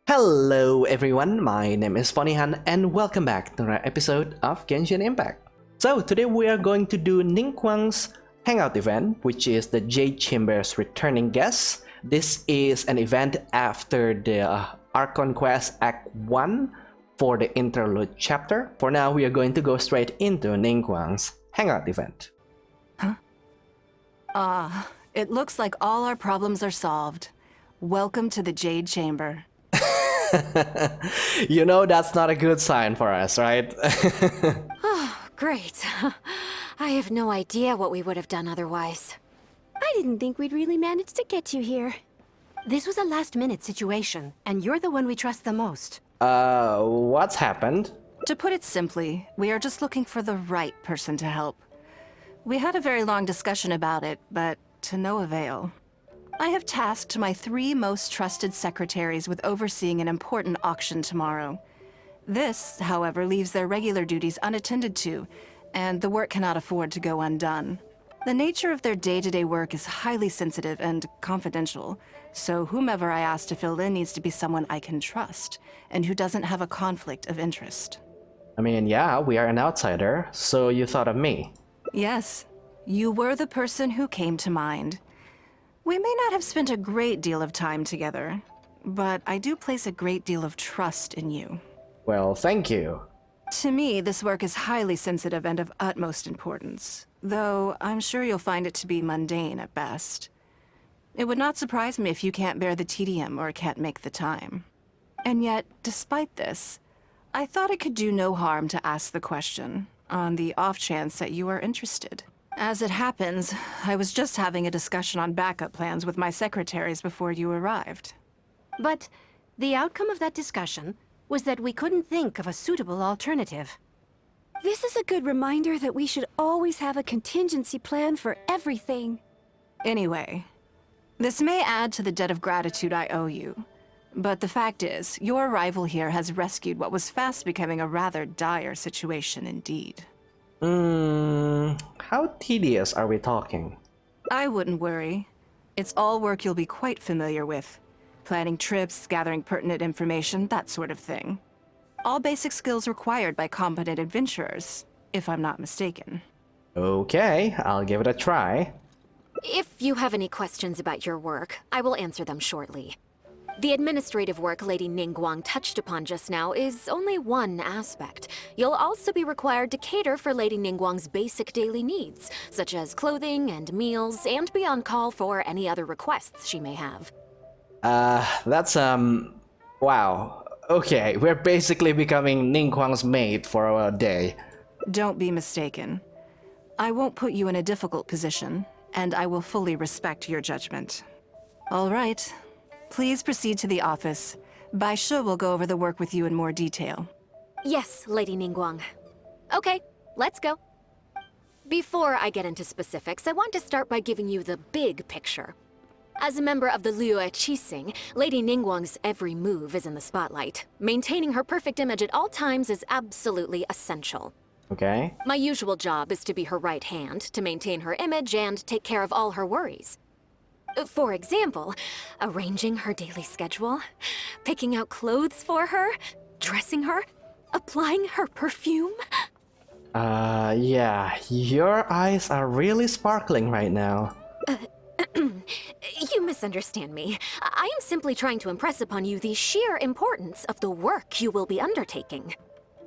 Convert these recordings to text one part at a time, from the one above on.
Hello everyone, my name is Fonihan and welcome back to another episode of Genshin Impact. So today we are going to do Ningguang's Hangout event, which is the Jade Chamber's returning guest. This is an event after the Archon Quest Act 1 for the interlude chapter. For now, we are going to go straight into Ningguang's Hangout event. It looks like all our problems are solved. Welcome to the Jade Chamber. You know that's not a good sign for us, right? Oh, great. I have no idea what we would have done otherwise. I didn't think we'd really manage to get you here. This was a last-minute situation, and you're the one we trust the most. What's happened? To put it simply, we are just looking for the right person to help. We had a very long discussion about it, but to no avail. I have tasked my 3 most trusted secretaries with overseeing an important auction tomorrow. This, however, leaves their regular duties unattended to, and the work cannot afford to go undone. The nature of their day-to-day work is highly sensitive and confidential, so whomever I ask to fill in needs to be someone I can trust, and who doesn't have a conflict of interest. I mean, yeah, we are an outsider, so you thought of me. Yes, you were the person who came to mind. We may not have spent a great deal of time together, but I do place a great deal of trust in you. Well, thank you. To me, this work is highly sensitive and of utmost importance, though I'm sure you'll find it to be mundane at best. It would not surprise me if you can't bear the tedium or can't make the time. And yet, despite this, I thought it could do no harm to ask the question, on the off chance that you are interested. As it happens, I was just having a discussion on backup plans with my secretaries before you arrived. But the outcome of that discussion was that we couldn't think of a suitable alternative. This is a good reminder that we should always have a contingency plan for everything. Anyway, this may add to the debt of gratitude I owe you, but the fact is, your arrival here has rescued what was fast becoming a rather dire situation indeed. How tedious are we talking? I wouldn't worry. It's all work you'll be quite familiar with. Planning trips, gathering pertinent information, that sort of thing. All basic skills required by competent adventurers, if I'm not mistaken. Okay, I'll give it a try. If you have any questions about your work, I will answer them shortly. The administrative work Lady Ningguang touched upon just now is only one aspect. You'll also be required to cater for Lady Ningguang's basic daily needs, such as clothing and meals, and be on call for any other requests she may have. Wow. Okay, we're basically becoming Ningguang's maid for a day. Don't be mistaken. I won't put you in a difficult position, and I will fully respect your judgment. All right. Please proceed to the office. Bai Shi will go over the work with you in more detail. Yes, Lady Ningguang. Okay, let's go. Before I get into specifics, I want to start by giving you the big picture. As a member of the Liyue Qixing, Lady Ningguang's every move is in the spotlight. Maintaining her perfect image at all times is absolutely essential. Okay. My usual job is to be her right hand, to maintain her image and take care of all her worries. For example, arranging her daily schedule, picking out clothes for her, dressing her, applying her perfume. Yeah, your eyes are really sparkling right now. You misunderstand me. I am simply trying to impress upon you the sheer importance of the work you will be undertaking.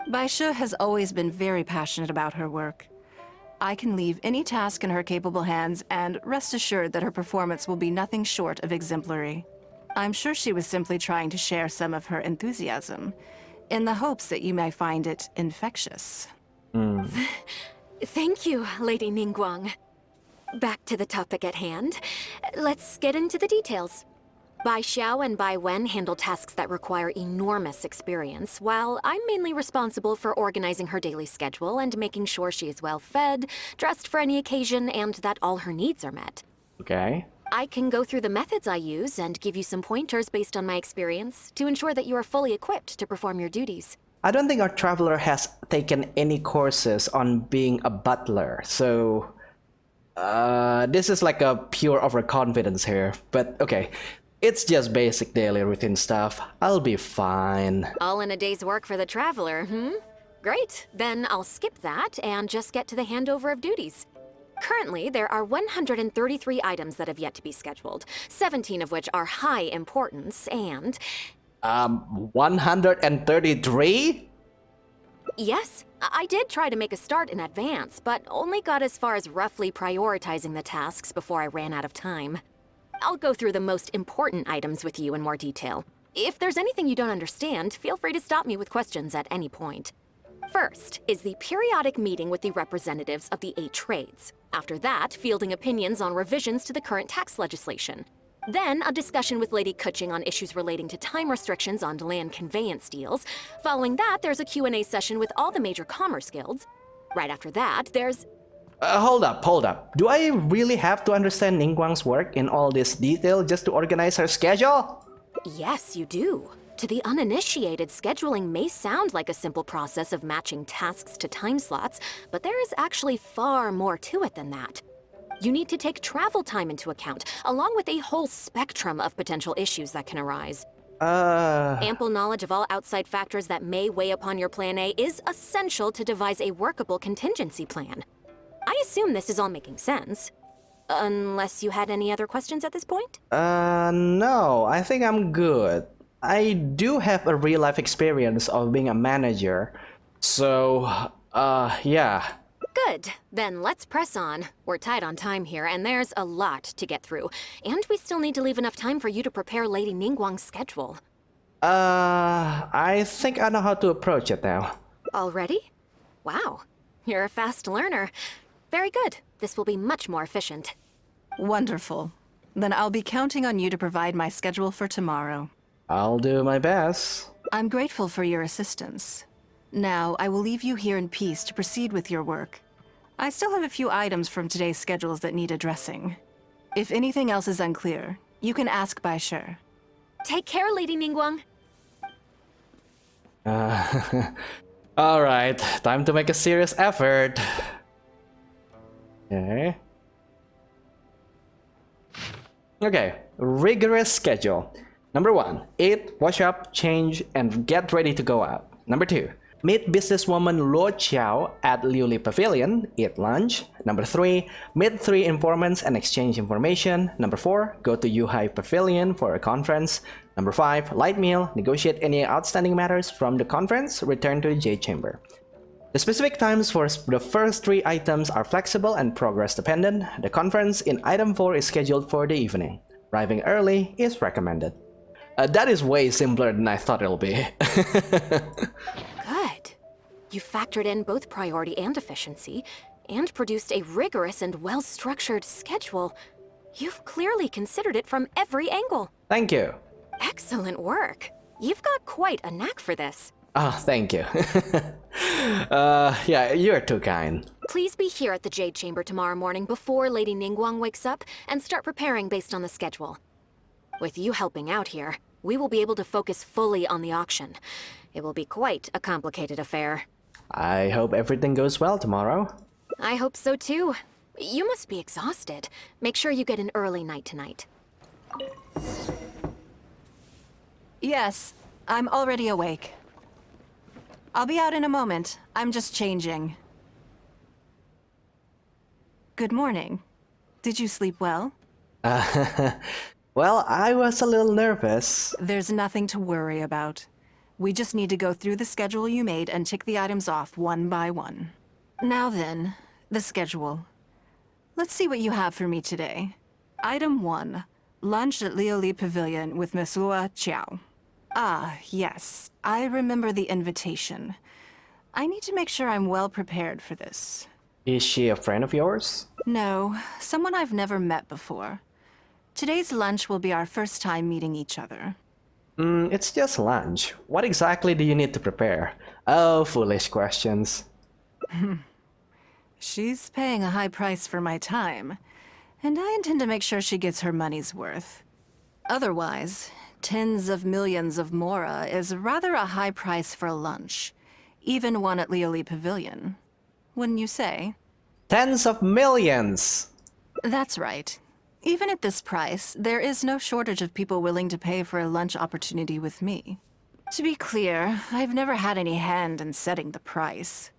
Bai Shi has always been very passionate about her work. I can leave any task in her capable hands, and rest assured that her performance will be nothing short of exemplary. I'm sure she was simply trying to share some of her enthusiasm, in the hopes that you may find it infectious. Thank you, Lady Ningguang. Back to the topic at hand. Let's get into the details. Bai Xiao and Bai Wen handle tasks that require enormous experience, while I'm mainly responsible for organizing her daily schedule and making sure she is well fed, dressed for any occasion, and that all her needs are met. Okay. I can go through the methods I use and give you some pointers based on my experience to ensure that you are fully equipped to perform your duties. I don't think our traveler has taken any courses on being a butler, so... this is like a pure overconfidence here, but okay. It's just basic daily routine stuff. I'll be fine. All in a day's work for the traveler, Great, then I'll skip that and just get to the handover of duties. Currently, there are 133 items that have yet to be scheduled, 17 of which are high importance, and... 133? Yes, I did try to make a start in advance, but only got as far as roughly prioritizing the tasks before I ran out of time. I'll go through the most important items with you in more detail. If there's anything you don't understand, feel free to stop me with questions at any point. First is the periodic meeting with the representatives of the 8 trades. After that, fielding opinions on revisions to the current tax legislation. Then, a discussion with Lady Kuching on issues relating to time restrictions on land conveyance deals. Following that, there's a Q&A session with all the major commerce guilds. Right after that, there's... Hold up. Do I really have to understand Ningguang's work in all this detail just to organize her schedule? Yes, you do. To the uninitiated, scheduling may sound like a simple process of matching tasks to time slots, but there is actually far more to it than that. You need to take travel time into account, along with a whole spectrum of potential issues that can arise. Ample knowledge of all outside factors that may weigh upon your Plan A is essential to devise a workable contingency plan. I assume this is all making sense. Unless you had any other questions at this point? No, I think I'm good. I do have a real-life experience of being a manager, so, yeah. Good. Then let's press on. We're tight on time here, and there's a lot to get through. And we still need to leave enough time for you to prepare Lady Ningguang's schedule. I think I know how to approach it now. Already? Wow. You're a fast learner. Very good. This will be much more efficient. Wonderful. Then I'll be counting on you to provide my schedule for tomorrow. I'll do my best. I'm grateful for your assistance. Now, I will leave you here in peace to proceed with your work. I still have a few items from today's schedules that need addressing. If anything else is unclear, you can ask Bai Shi. Take care, Lady Ningguang. Alright, time to make a serious effort. Okay, rigorous schedule. Number 1, eat, wash up, change, and get ready to go out. Number 2, meet businesswoman Luo Qiao at Liuli Pavilion, eat lunch. Number 3, meet 3 informants and exchange information. Number 4, go to Yuhai Pavilion for a conference. Number 5, light meal, negotiate any outstanding matters from the conference, return to the Jade Chamber. The specific times for the first 3 items are flexible and progress dependent. The conference in item 4 is scheduled for the evening. Arriving early is recommended. That is way simpler than I thought it'll be. Good. You factored in both priority and efficiency, and produced a rigorous and well-structured schedule. You've clearly considered it from every angle. Thank you. Excellent work. You've got quite a knack for this. Thank you. Yeah, you're too kind. Please be here at the Jade Chamber tomorrow morning before Lady Ningguang wakes up and start preparing based on the schedule. With you helping out here, we will be able to focus fully on the auction. It will be quite a complicated affair. I hope everything goes well tomorrow. I hope so too. You must be exhausted. Make sure you get an early night tonight. Yes, I'm already awake. I'll be out in a moment. I'm just changing. Good morning. Did you sleep well? Well, I was a little nervous. There's nothing to worry about. We just need to go through the schedule you made and tick the items off one by one. Now then, the schedule. Let's see what you have for me today. Item 1. Lunch at Liuli Pavilion with Miss Luo Qiao. Ah, yes. I remember the invitation. I need to make sure I'm well prepared for this. Is she a friend of yours? No, someone I've never met before. Today's lunch will be our first time meeting each other. It's just lunch. What exactly do you need to prepare? Oh, foolish questions. She's paying a high price for my time, and I intend to make sure she gets her money's worth. Otherwise, tens of millions of mora is rather a high price for lunch, even one at Liuli Pavilion. Wouldn't you say? Tens of millions! That's right. Even at this price, there is no shortage of people willing to pay for a lunch opportunity with me. To be clear, I've never had any hand in setting the price.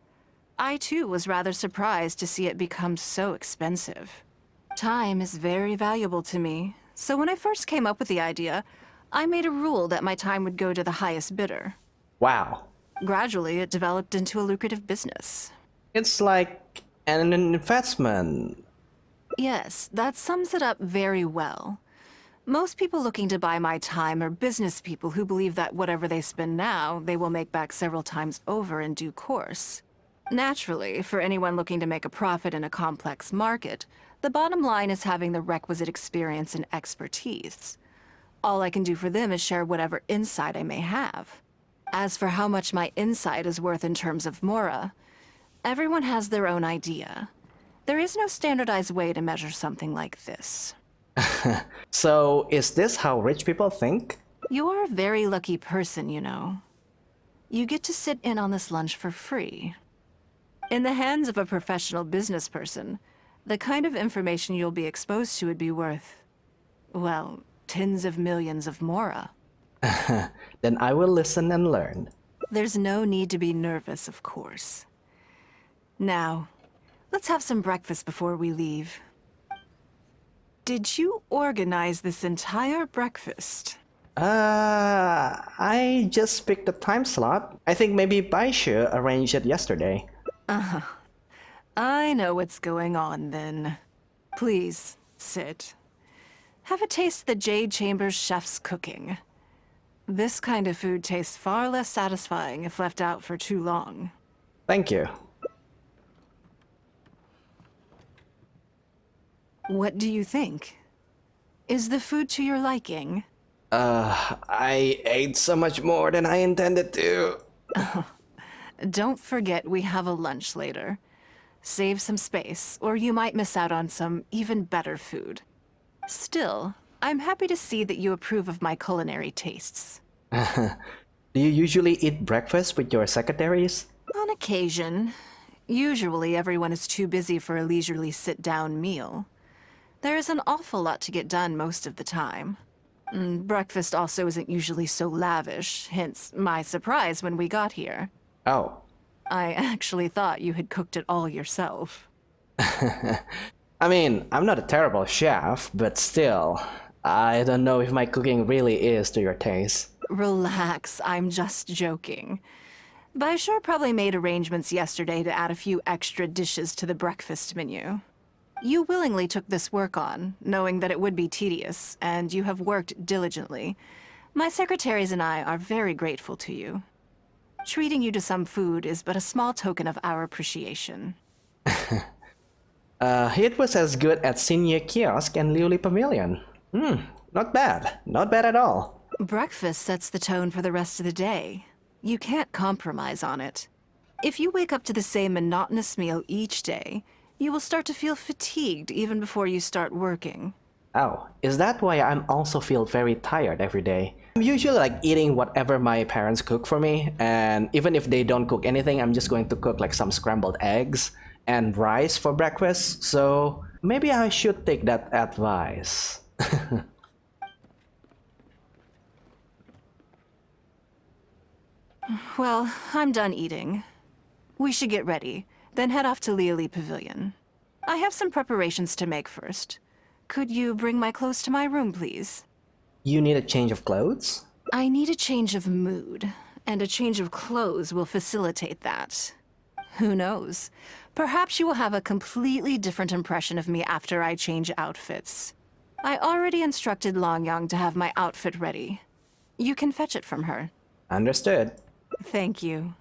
I too was rather surprised to see it become so expensive. Time is very valuable to me, so when I first came up with the idea, I made a rule that my time would go to the highest bidder. Wow. Gradually, it developed into a lucrative business. It's like an investment. Yes, that sums it up very well. Most people looking to buy my time are business people who believe that whatever they spend now, they will make back several times over in due course. Naturally, for anyone looking to make a profit in a complex market, the bottom line is having the requisite experience and expertise. All I can do for them is share whatever insight I may have. As for how much my insight is worth in terms of mora, everyone has their own idea. There is no standardized way to measure something like this. So, is this how rich people think? You are a very lucky person, you know. You get to sit in on this lunch for free. In the hands of a professional business person, the kind of information you'll be exposed to would be worth, well, tens of millions of mora. Then I will listen and learn. There's no need to be nervous, of course. Now, let's have some breakfast before we leave. Did you organize this entire breakfast? I just picked the time slot. I think maybe Baishu arranged it yesterday. I know what's going on then. Please, sit. Have a taste of the Jade Chamber's chef's cooking. This kind of food tastes far less satisfying if left out for too long. Thank you. What do you think? Is the food to your liking? I ate so much more than I intended to. Don't forget we have a lunch later. Save some space, or you might miss out on some even better food. Still, I'm happy to see that you approve of my culinary tastes. Do you usually eat breakfast with your secretaries? On occasion. Usually everyone is too busy for a leisurely sit-down meal. There is an awful lot to get done most of the time. Breakfast also isn't usually so lavish, hence my surprise when we got here. Oh. I actually thought you had cooked it all yourself. I mean, I'm not a terrible chef, but still, I don't know if my cooking really is to your taste. Relax, I'm just joking. Baishu probably made arrangements yesterday to add a few extra dishes to the breakfast menu. You willingly took this work on, knowing that it would be tedious, and you have worked diligently. My secretaries and I are very grateful to you. Treating you to some food is but a small token of our appreciation. It was as good at Senior Kiosk and Liuli Pavilion. Not bad. Not bad at all. Breakfast sets the tone for the rest of the day. You can't compromise on it. If you wake up to the same monotonous meal each day, you will start to feel fatigued even before you start working. Oh, is that why I'm also feel very tired every day? I'm usually like eating whatever my parents cook for me, and even if they don't cook anything, I'm just going to cook like some scrambled eggs and rice for breakfast, so maybe I should take that advice. Well, I'm done eating. We should get ready, then head off to Liuli Pavilion. I have some preparations to make first. Could you bring my clothes to my room, please? You need a change of clothes? I need a change of mood, and a change of clothes will facilitate that. Who knows? Perhaps you will have a completely different impression of me after I change outfits. I already instructed Longyang to have my outfit ready. You can fetch it from her. Understood. Thank you.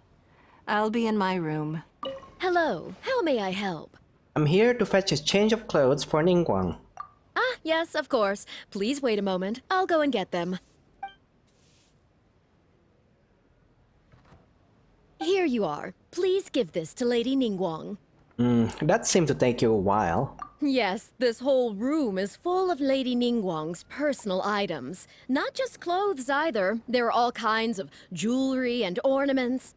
I'll be in my room. Hello, how may I help? I'm here to fetch a change of clothes for Ningguang. Ah, yes, of course. Please wait a moment. I'll go and get them. Here you are. Please give this to Lady Ningguang. That seemed to take you a while. Yes, this whole room is full of Lady Ningguang's personal items. Not just clothes either. There are all kinds of jewelry and ornaments.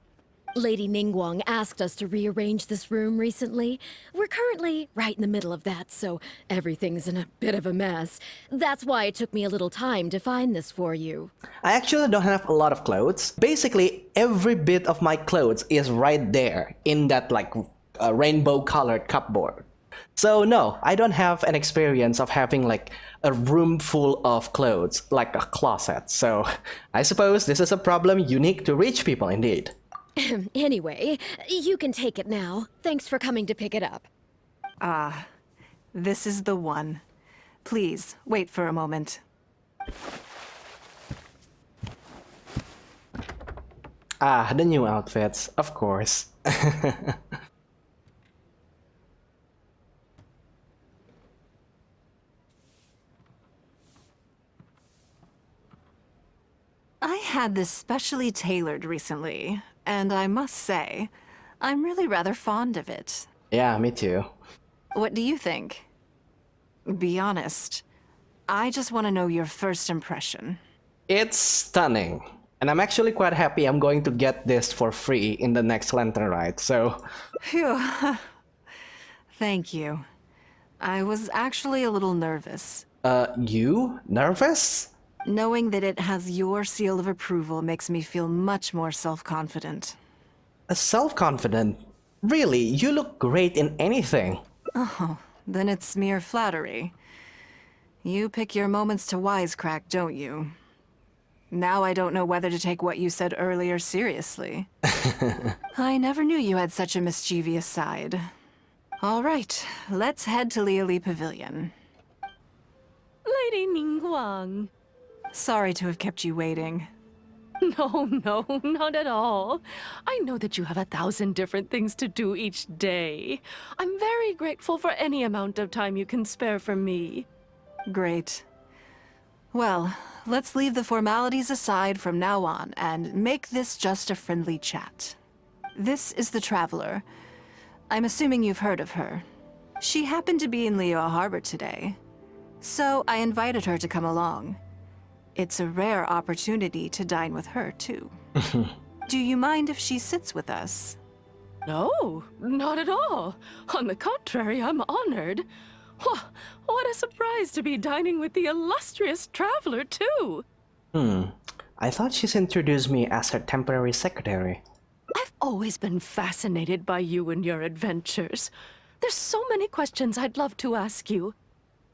Lady Ningguang asked us to rearrange this room recently. We're currently right in the middle of that, so everything's in a bit of a mess. That's why it took me a little time to find this for you. I actually don't have a lot of clothes. Basically, every bit of my clothes is right there in that like rainbow colored cupboard. So no, I don't have an experience of having like a room full of clothes, like a closet. So I suppose this is a problem unique to rich people indeed. Anyway, you can take it now. Thanks for coming to pick it up. This is the one. Please, wait for a moment. Ah, the new outfits, of course. I had this specially tailored recently, and I must say, I'm really rather fond of it. Yeah, me too. What do you think? Be honest. I just want to know your first impression. It's stunning. And I'm actually quite happy I'm going to get this for free in the next lantern ride, so... Phew. Thank you. I was actually a little nervous. You? Nervous? Knowing that it has your seal of approval makes me feel much more self-confident. Self-confident? Really, you look great in anything. Oh, then it's mere flattery. You pick your moments to wisecrack, don't you? Now I don't know whether to take what you said earlier seriously. I never knew you had such a mischievous side. All right, let's head to Liali Pavilion. Lady Ningguang. Sorry to have kept you waiting. No, not at all. I know that you have 1,000 different things to do each day. I'm very grateful for any amount of time you can spare for me. Great. Well, let's leave the formalities aside from now on and make this just a friendly chat. This is the Traveler. I'm assuming you've heard of her. She happened to be in Liyue Harbor today, so I invited her to come along. It's a rare opportunity to dine with her, too. Do you mind if she sits with us? No, not at all. On the contrary, I'm honored. What a surprise to be dining with the illustrious Traveler, too. I thought she's introduced me as her temporary secretary. I've always been fascinated by you and your adventures. There's so many questions I'd love to ask you.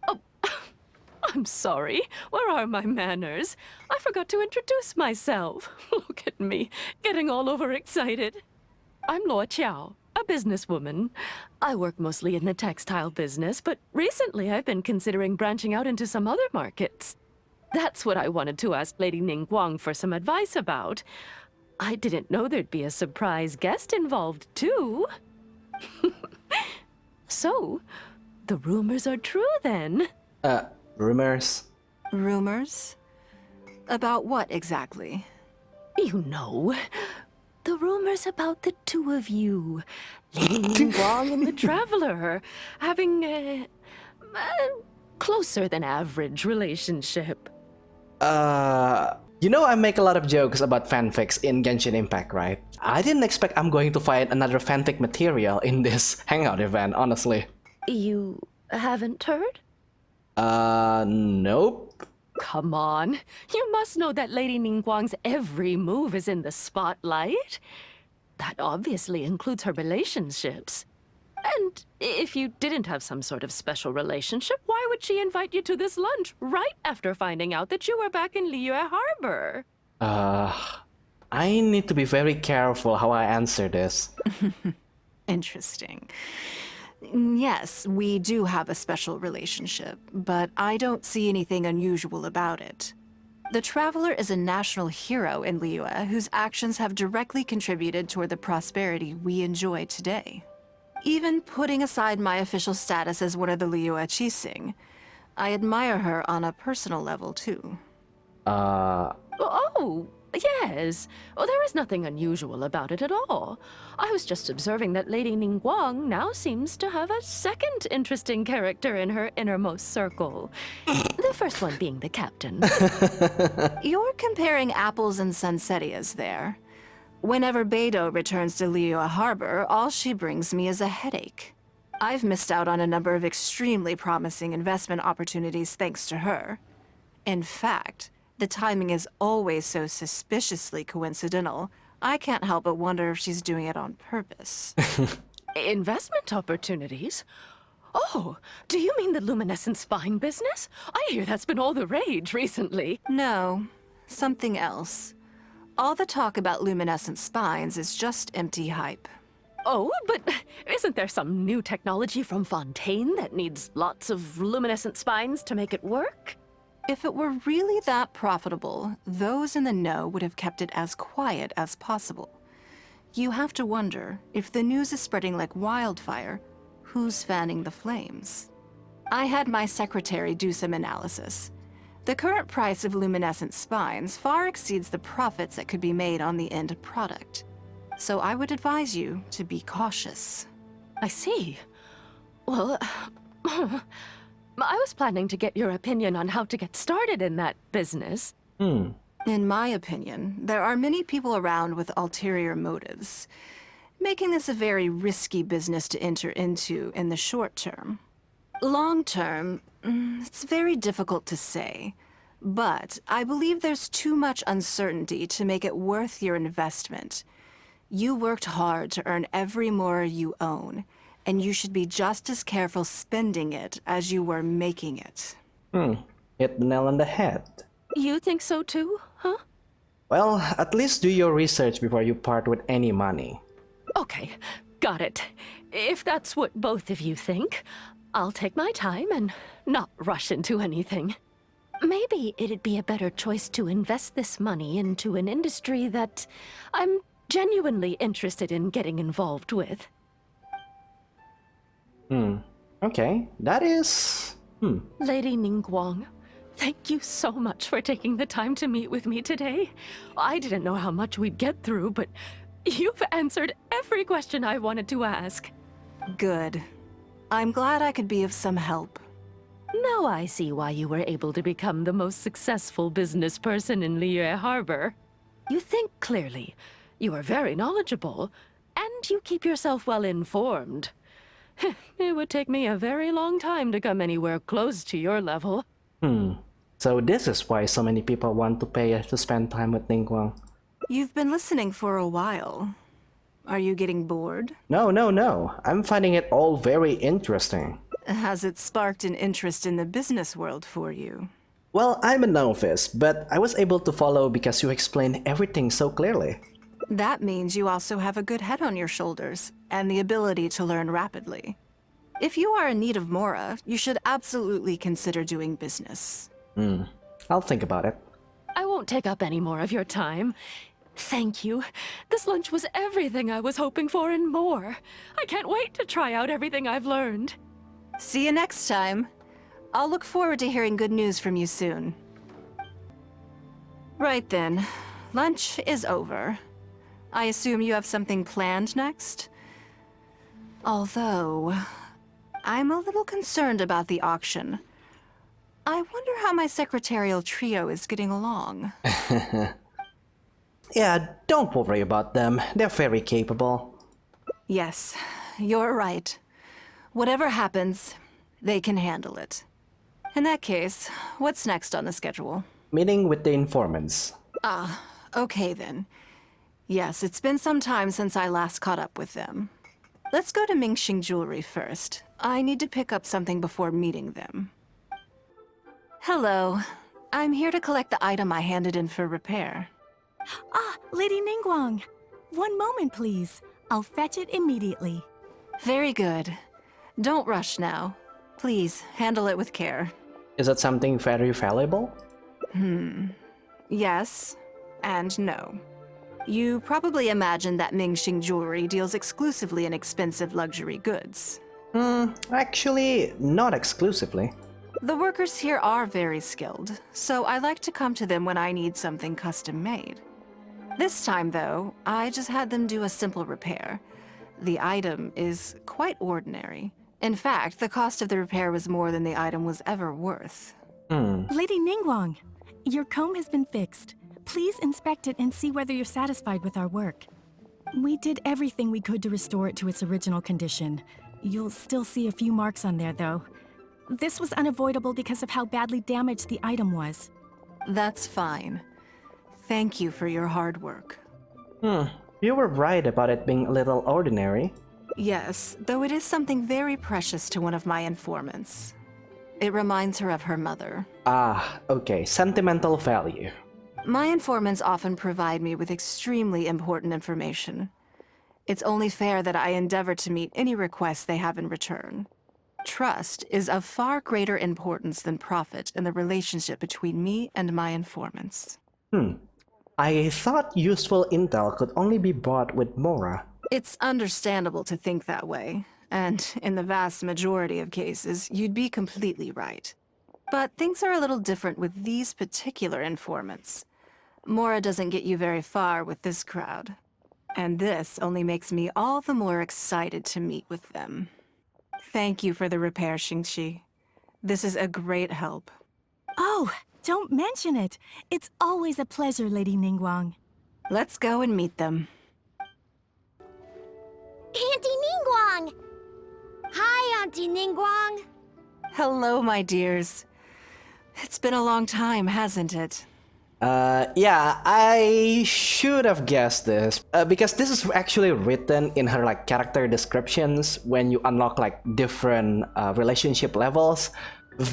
Oh, I'm sorry. Where are my manners? I forgot to introduce myself. Look at me, getting all overexcited. I'm Luo Qiao, a businesswoman. I work mostly in the textile business, but recently I've been considering branching out into some other markets. That's what I wanted to ask Lady Ningguang for some advice about. I didn't know there'd be a surprise guest involved, too. So, the rumors are true, then? Rumors? Rumors? About what exactly? You know, the rumors about the two of you, Lady Ningguang and the Traveler, having a closer than average relationship. You know I make a lot of jokes about fanfics in Genshin Impact, right? I didn't expect I'm going to find another fanfic material in this hangout event, honestly. You haven't heard? Nope. Come on. You must know that Lady Ningguang's every move is in the spotlight. That obviously includes her relationships. And if you didn't have some sort of special relationship, why would she invite you to this lunch right after finding out that you were back in Liyue Harbor? I need to be very careful how I answer this. Interesting. Yes, we do have a special relationship, but I don't see anything unusual about it. The Traveler is a national hero in Liyue whose actions have directly contributed toward the prosperity we enjoy today. Even putting aside my official status as one of the Liyue Qixing, I admire her on a personal level too. Oh, yes. Oh, there is nothing unusual about it at all. I was just observing that Lady Ningguang now seems to have a second interesting character in her innermost circle. The first one being the captain. You're comparing apples and sunsettias there. Whenever Beidou returns to Liyue Harbor, all she brings me is a headache. I've missed out on a number of extremely promising investment opportunities thanks to her. In fact, the timing is always so suspiciously coincidental, I can't help but wonder if she's doing it on purpose. Investment opportunities? Oh, do you mean the luminescent spine business? I hear that's been all the rage recently. No, something else. All the talk about luminescent spines is just empty hype. Oh, but isn't there some new technology from Fontaine that needs lots of luminescent spines to make it work? If it were really that profitable, those in the know would have kept it as quiet as possible. You have to wonder, if the news is spreading like wildfire, who's fanning the flames? I had my secretary do some analysis. The current price of luminescent spines far exceeds the profits that could be made on the end product. So I would advise you to be cautious. I see. Well, I was planning to get your opinion on how to get started in that business. In my opinion, there are many people around with ulterior motives, making this a very risky business to enter into in the short term. Long term, it's very difficult to say, but I believe there's too much uncertainty to make it worth your investment. You worked hard to earn every mora you own, and you should be just as careful spending it as you were making it. Hit the nail on the head. You think so too, huh? Well, at least do your research before you part with any money. Okay, got it. If that's what both of you think, I'll take my time and not rush into anything. Maybe it'd be a better choice to invest this money into an industry that I'm genuinely interested in getting involved with. Okay, that is... Lady Ningguang, thank you so much for taking the time to meet with me today. I didn't know how much we'd get through, but you've answered every question I wanted to ask. Good. I'm glad I could be of some help. Now I see why you were able to become the most successful business person in Liyue Harbor. You think clearly, you are very knowledgeable, and you keep yourself well informed. It would take me a very long time to come anywhere close to your level. So this is why so many people want to pay to spend time with Ningguang. You've been listening for a while. Are you getting bored? No. I'm finding it all very interesting. Has it sparked an interest in the business world for you? Well, I'm a novice, but I was able to follow because you explained everything so clearly. That means you also have a good head on your shoulders, and the ability to learn rapidly. If you are in need of mora, you should absolutely consider doing business. I'll think about it. I won't take up any more of your time. Thank you. This lunch was everything I was hoping for and more. I can't wait to try out everything I've learned. See you next time. I'll look forward to hearing good news from you soon. Right then, lunch is over. I assume you have something planned next? Although, I'm a little concerned about the auction. I wonder how my secretarial trio is getting along. Yeah, don't worry about them. They're very capable. Yes, you're right. Whatever happens, they can handle it. In that case, what's next on the schedule? Meeting with the informants. Ah, okay then. Yes, it's been some time since I last caught up with them. Let's go to Mingxing Jewelry first. I need to pick up something before meeting them. Hello. I'm here to collect the item I handed in for repair. Ah, Lady Ningguang. One moment, please. I'll fetch it immediately. Very good. Don't rush now. Please, handle it with care. Is it something very valuable? Yes, and no. You probably imagine that Mingxing Jewelry deals exclusively in expensive luxury goods. Actually, not exclusively. The workers here are very skilled, so I like to come to them when I need something custom-made. This time, though, I just had them do a simple repair. The item is quite ordinary. In fact, the cost of the repair was more than the item was ever worth. Lady Ningguang, your comb has been fixed. Please inspect it and see whether you're satisfied with our work. We did everything we could to restore it to its original condition. You'll still see a few marks on there, though. This was unavoidable because of how badly damaged the item was. That's fine. Thank you for your hard work. You were right about it being a little ordinary. Yes, though it is something very precious to one of my informants. It reminds her of her mother. Ah, okay, sentimental value. My informants often provide me with extremely important information. It's only fair that I endeavor to meet any requests they have in return. Trust is of far greater importance than profit in the relationship between me and my informants. I thought useful intel could only be bought with Mora. It's understandable to think that way, and in the vast majority of cases, you'd be completely right. But things are a little different with these particular informants. Mora doesn't get you very far with this crowd. And this only makes me all the more excited to meet with them. Thank you for the repair, Xingqi. This is a great help. Oh, don't mention it. It's always a pleasure, Lady Ningguang. Let's go and meet them. Auntie Ningguang! Hi, Auntie Ningguang! Hello, my dears. It's been a long time, hasn't it? Yeah, I should have guessed this because this is actually written in her like character descriptions when you unlock like different relationship levels.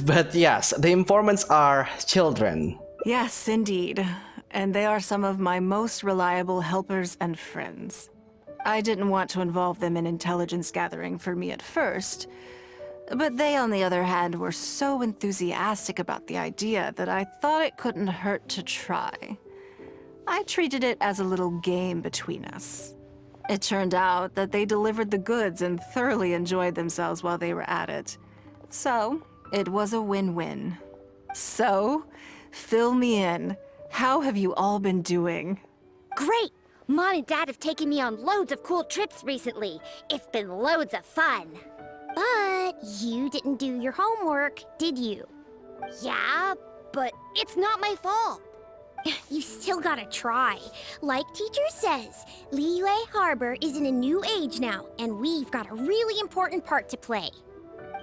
But yes, the informants are children. Yes, indeed. And they are some of my most reliable helpers and friends. I didn't want to involve them in intelligence gathering for me at first, but they, on the other hand, were so enthusiastic about the idea that I thought it couldn't hurt to try. I treated it as a little game between us. It turned out that they delivered the goods and thoroughly enjoyed themselves while they were at it. So, it was a win-win. So, fill me in. How have you all been doing? Great! Mom and Dad have taken me on loads of cool trips recently. It's been loads of fun. But you didn't do your homework, did you? Yeah, but it's not my fault. You still gotta try. Like teacher says, Liyue Harbor is in a new age now, and we've got a really important part to play.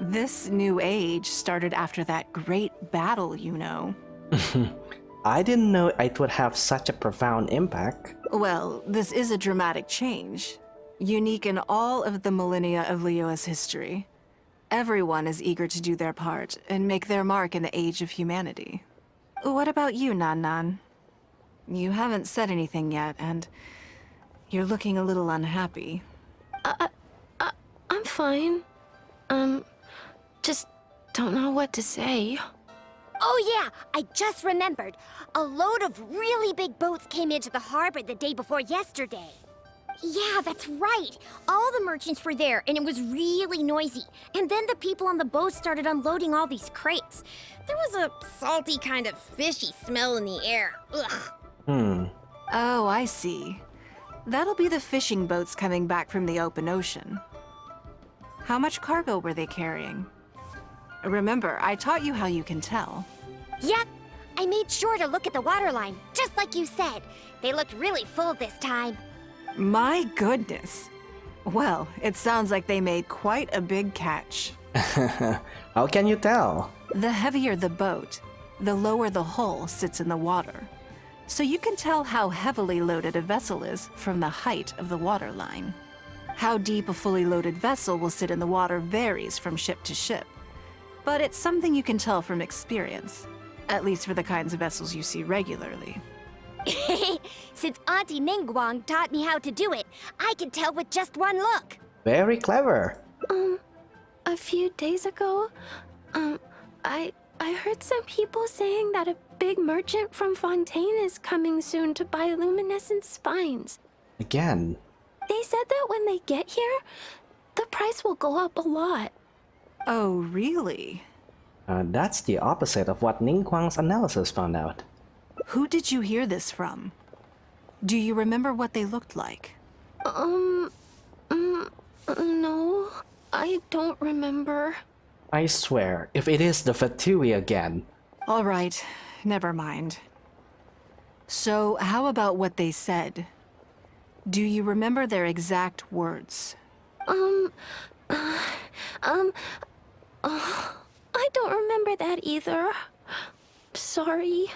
This new age started after that great battle, you know. I didn't know it would have such a profound impact. Well, this is a dramatic change, unique in all of the millennia of Liyue's history. Everyone is eager to do their part and make their mark in the age of humanity. What about you, Nan Nan? You haven't said anything yet, and you're looking a little unhappy. I'm fine. Just don't know what to say. Oh yeah, I just remembered. A load of really big boats came into the harbor the day before yesterday. Yeah, that's right. All the merchants were there, and it was really noisy. And then the people on the boat started unloading all these crates. There was a salty kind of fishy smell in the air. Ugh. Oh, I see. That'll be the fishing boats coming back from the open ocean. How much cargo were they carrying? Remember, I taught you how you can tell. Yep, I made sure to look at the waterline, just like you said. They looked really full this time. My goodness. Well, it sounds like they made quite a big catch. How can you tell? The heavier the boat, the lower the hull sits in the water. So you can tell how heavily loaded a vessel is from the height of the waterline. How deep a fully loaded vessel will sit in the water varies from ship to ship. But it's something you can tell from experience, at least for the kinds of vessels you see regularly. Since Auntie Ningguang taught me how to do it, I can tell with just one look. Very clever. A few days ago, I heard some people saying that a big merchant from Fontaine is coming soon to buy luminescent spines. Again. They said that when they get here, the price will go up a lot. Oh, really? That's the opposite of what Ningguang's analysis found out. Who did you hear this from? Do you remember what they looked like? No, I don't remember. I swear, if it is the Fatui again. All right, never mind. So, how about what they said? Do you remember their exact words? I don't remember that either. Sorry.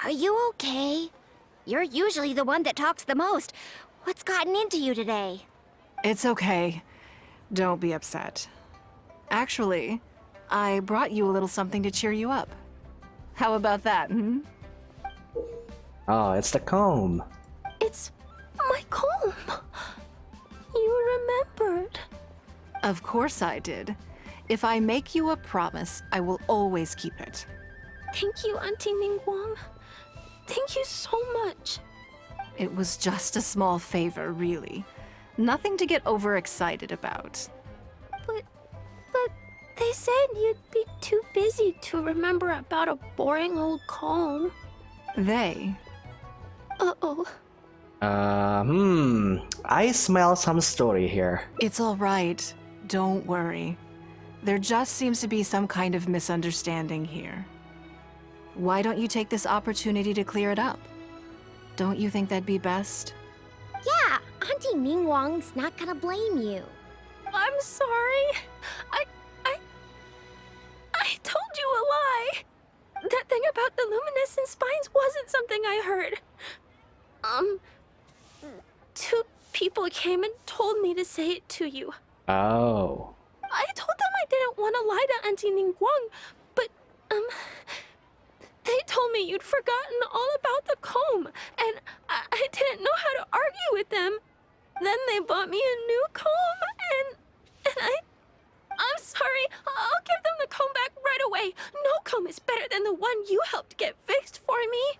Are you okay? You're usually the one that talks the most. What's gotten into you today? It's okay. Don't be upset. Actually, I brought you a little something to cheer you up. How about that, hmm? Oh, it's the comb. It's my comb. You remembered. Of course I did. If I make you a promise, I will always keep it. Thank you, Auntie Ningguang. Thank you so much. It was just a small favor, really. Nothing to get overexcited about. But they said you'd be too busy to remember about a boring old comb. They? Uh-oh. I smell some story here. It's all right. Don't worry. There just seems to be some kind of misunderstanding here. Why don't you take this opportunity to clear it up? Don't you think that'd be best? Yeah, Auntie Ningguang's not gonna blame you. I'm sorry. I told you a lie. That thing about the luminescent spines wasn't something I heard. Two people came and told me to say it to you. Oh. I told them I didn't want to lie to Auntie Ningguang, but, they told me you'd forgotten all about the comb, and I didn't know how to argue with them. Then they bought me a new comb, and I'm sorry. I'll give them the comb back right away. No comb is better than the one you helped get fixed for me.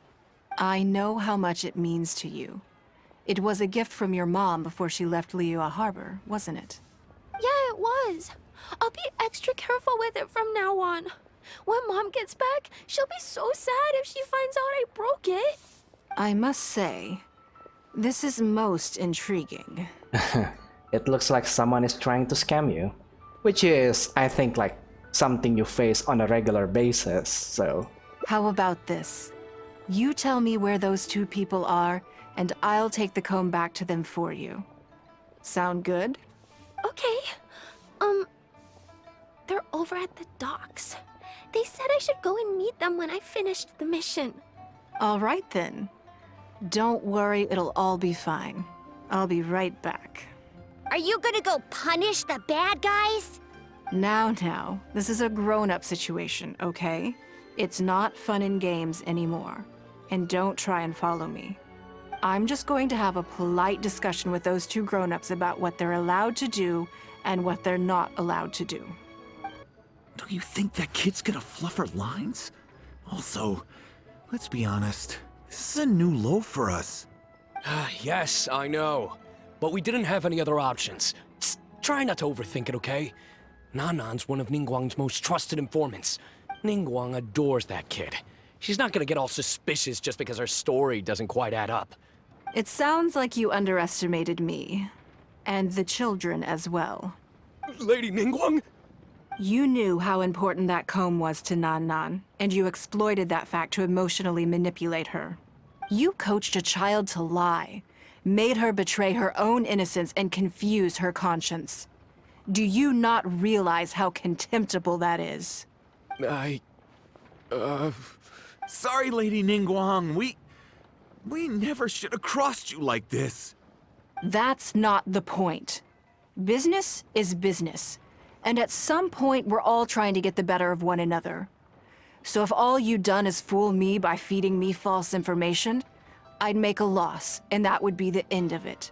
I know how much it means to you. It was a gift from your mom before she left Liyue Harbor, wasn't it? Yeah, it was. I'll be extra careful with it from now on. When Mom gets back, she'll be so sad if she finds out I broke it. I must say, this is most intriguing. It looks like someone is trying to scam you. Which is, I think, like something you face on a regular basis, so... How about this? You tell me where those two people are, and I'll take the comb back to them for you. Sound good? Okay. They're over at the docks. They said I should go and meet them when I finished the mission. All right then. Don't worry, it'll all be fine. I'll be right back. Are you gonna go punish the bad guys? Now, this is a grown-up situation, okay? It's not fun and games anymore. And don't try and follow me. I'm just going to have a polite discussion with those two grown-ups about what they're allowed to do and what they're not allowed to do. Don't you think that kid's gonna fluff her lines? Also, let's be honest, this is a new low for us. Yes, I know. But we didn't have any other options. Try not to overthink it, okay? Nanan's one of Ningguang's most trusted informants. Ningguang adores that kid. She's not gonna get all suspicious just because her story doesn't quite add up. It sounds like you underestimated me. And the children as well. Lady Ningguang? You knew how important that comb was to Nan, and you exploited that fact to emotionally manipulate her. You coached a child to lie, made her betray her own innocence and confuse her conscience. Do you not realize how contemptible that is? Sorry, Lady Ningguang, we never should have crossed you like this. That's not the point. Business is business. And at some point, we're all trying to get the better of one another. So if all you've done is fool me by feeding me false information, I'd make a loss, and that would be the end of it.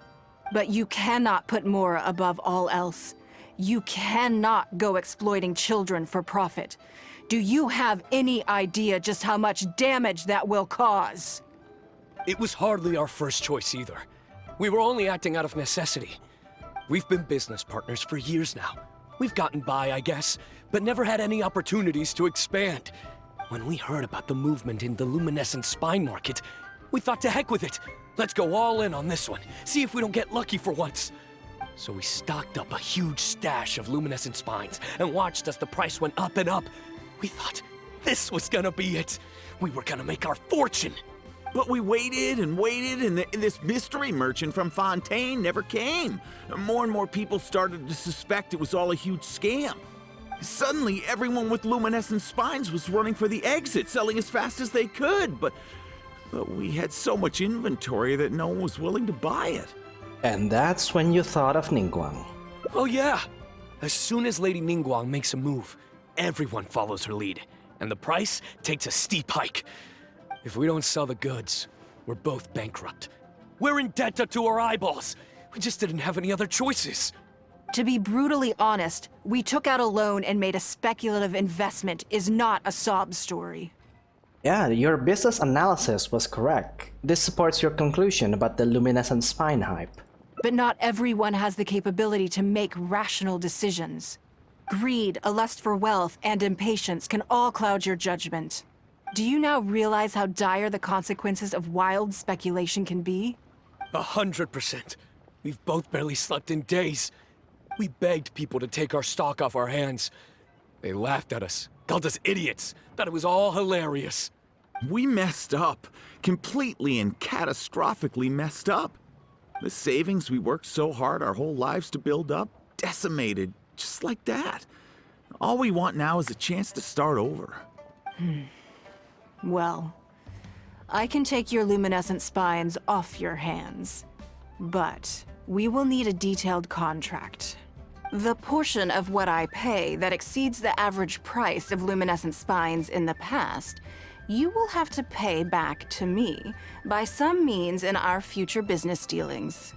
But you cannot put Mora above all else. You cannot go exploiting children for profit. Do you have any idea just how much damage that will cause? It was hardly our first choice either. We were only acting out of necessity. We've been business partners for years now. We've gotten by, I guess, but never had any opportunities to expand. When we heard about the movement in the luminescent spine market, we thought to heck with it. Let's go all in on this one, see if we don't get lucky for once. So we stocked up a huge stash of luminescent spines and watched as the price went up and up. We thought this was gonna be it. We were gonna make our fortune. But we waited and waited, and this mystery merchant from Fontaine never came. More and more people started to suspect it was all a huge scam. Suddenly, everyone with luminescent spines was running for the exit, selling as fast as they could, but we had so much inventory that no one was willing to buy it. And that's when you thought of Ningguang. Oh yeah! As soon as Lady Ningguang makes a move, everyone follows her lead, and the price takes a steep hike. If we don't sell the goods, we're both bankrupt. We're in debt up to our eyeballs. We just didn't have any other choices. To be brutally honest, we took out a loan and made a speculative investment is not a sob story. Yeah, your business analysis was correct. This supports your conclusion about the luminescent spine hype. But not everyone has the capability to make rational decisions. Greed, a lust for wealth, and impatience can all cloud your judgment. Do you now realize how dire the consequences of wild speculation can be? 100%. We've both barely slept in days. We begged people to take our stock off our hands. They laughed at us, called us idiots, thought it was all hilarious. We messed up. Completely and catastrophically messed up. The savings we worked so hard our whole lives to build up, decimated, just like that. All we want now is a chance to start over. Well, I can take your luminescent spines off your hands, but we will need a detailed contract. The portion of what I pay that exceeds the average price of luminescent spines in the past, you will have to pay back to me by some means in our future business dealings.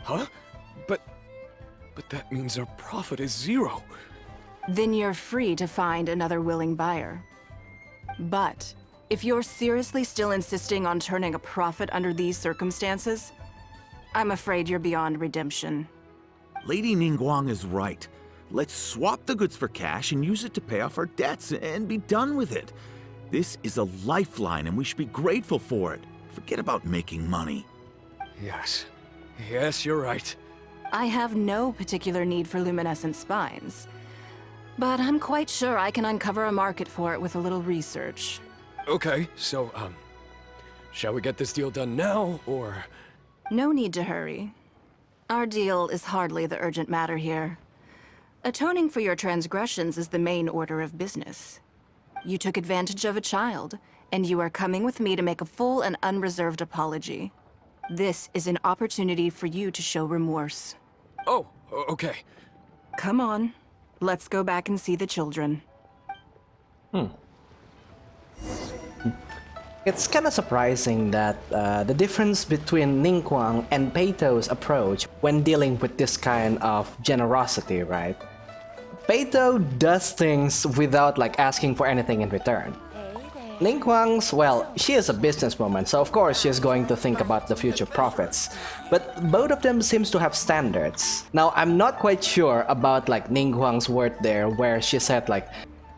Huh? But that means our profit is zero. Then you're free to find another willing buyer. But if you're seriously still insisting on turning a profit under these circumstances, I'm afraid you're beyond redemption. Lady Ningguang is right. Let's swap the goods for cash and use it to pay off our debts and be done with it. This is a lifeline and we should be grateful for it. Forget about making money. Yes. Yes, you're right. I have no particular need for luminescent spines, but I'm quite sure I can uncover a market for it with a little research. Okay, so, shall we get this deal done now, or...? No need to hurry. Our deal is hardly the urgent matter here. Atoning for your transgressions is the main order of business. You took advantage of a child, and you are coming with me to make a full and unreserved apology. This is an opportunity for you to show remorse. Oh, okay. Come on, let's go back and see the children. It's kind of surprising that the difference between Ningguang and Peito's approach when dealing with this kind of generosity, right? Peito does things without like asking for anything in return. Ningguang's, well, she is a businesswoman, so of course she's going to think about the future profits. But both of them seems to have standards. Now, I'm not quite sure about like Ningguang's word there where she said like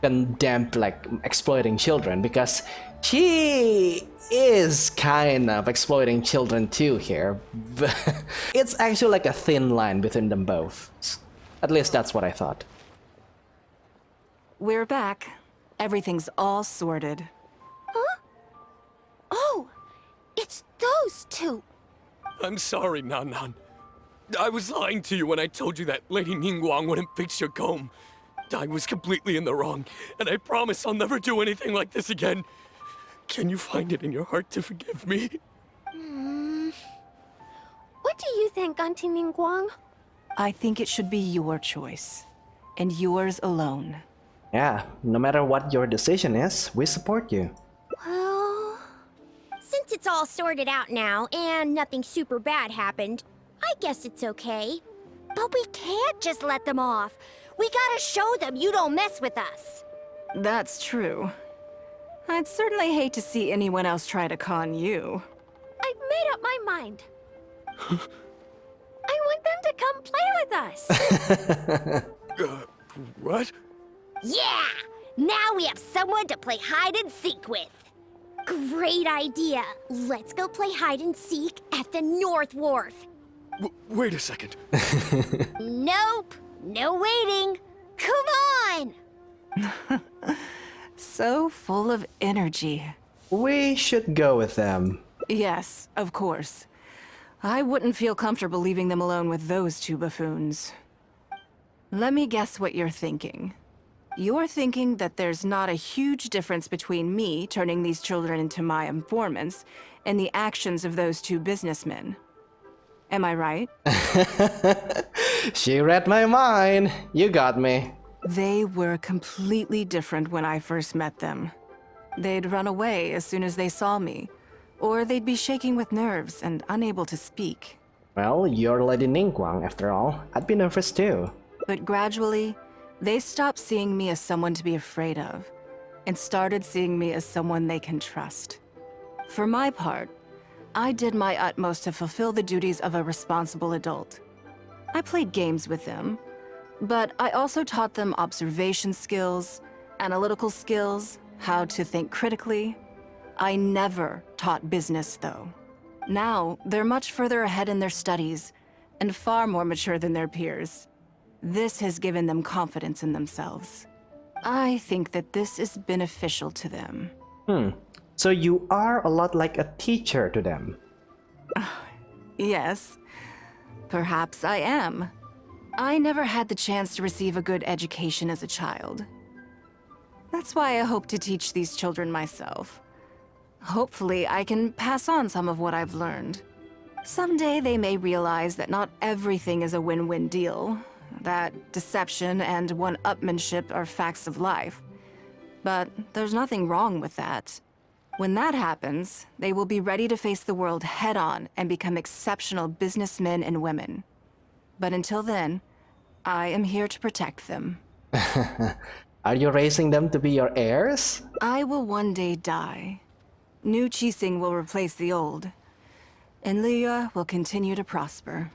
condemned like exploiting children, because she is kind of exploiting children too here. It's actually like a thin line between them both. At least that's what I thought. We're back. Everything's all sorted. Huh? Oh, it's those two. I'm sorry, Nan Nan. I was lying to you when I told you that Lady Ningguang wouldn't fix your comb. I was completely in the wrong, and I promise I'll never do anything like this again. Can you find it in your heart to forgive me? What do you think, Auntie Ningguang? I think it should be your choice, and yours alone. Yeah, no matter what your decision is, we support you. Well, since it's all sorted out now and nothing super bad happened, I guess it's okay. But we can't just let them off. We gotta show them you don't mess with us. That's true. I'd certainly hate to see anyone else try to con you. I've made up my mind. I want them to come play with us. What? Yeah! Now we have someone to play hide and seek with. Great idea. Let's go play hide and seek at the North Wharf. Wait a second. Nope. No waiting. Come on! So full of energy. We should go with them. Yes, of course. I wouldn't feel comfortable leaving them alone with those two buffoons. Let me guess what you're thinking. You're thinking that there's not a huge difference between me turning these children into my informants and the actions of those two businessmen. Am I right? She read my mind. You got me. They were completely different when I first met them. They'd run away as soon as they saw me, or they'd be shaking with nerves and unable to speak. Well, you're Lady Ningguang after all. I'd be nervous too. But gradually, they stopped seeing me as someone to be afraid of, and started seeing me as someone they can trust. For my part, I did my utmost to fulfill the duties of a responsible adult. I played games with them, but I also taught them observation skills, analytical skills, how to think critically. I never taught business, though. Now, they're much further ahead in their studies, and far more mature than their peers. This has given them confidence in themselves. I think that this is beneficial to them. So you are a lot like a teacher to them. Yes, perhaps I am. I never had the chance to receive a good education as a child. That's why I hope to teach these children myself. Hopefully, I can pass on some of what I've learned. Someday they may realize that not everything is a win-win deal, that deception and one-upmanship are facts of life. But there's nothing wrong with that. When that happens, they will be ready to face the world head-on and become exceptional businessmen and women. But until then, I am here to protect them. Are you raising them to be your heirs? I will one day die. New Qixing will replace the old, and Liyue will continue to prosper.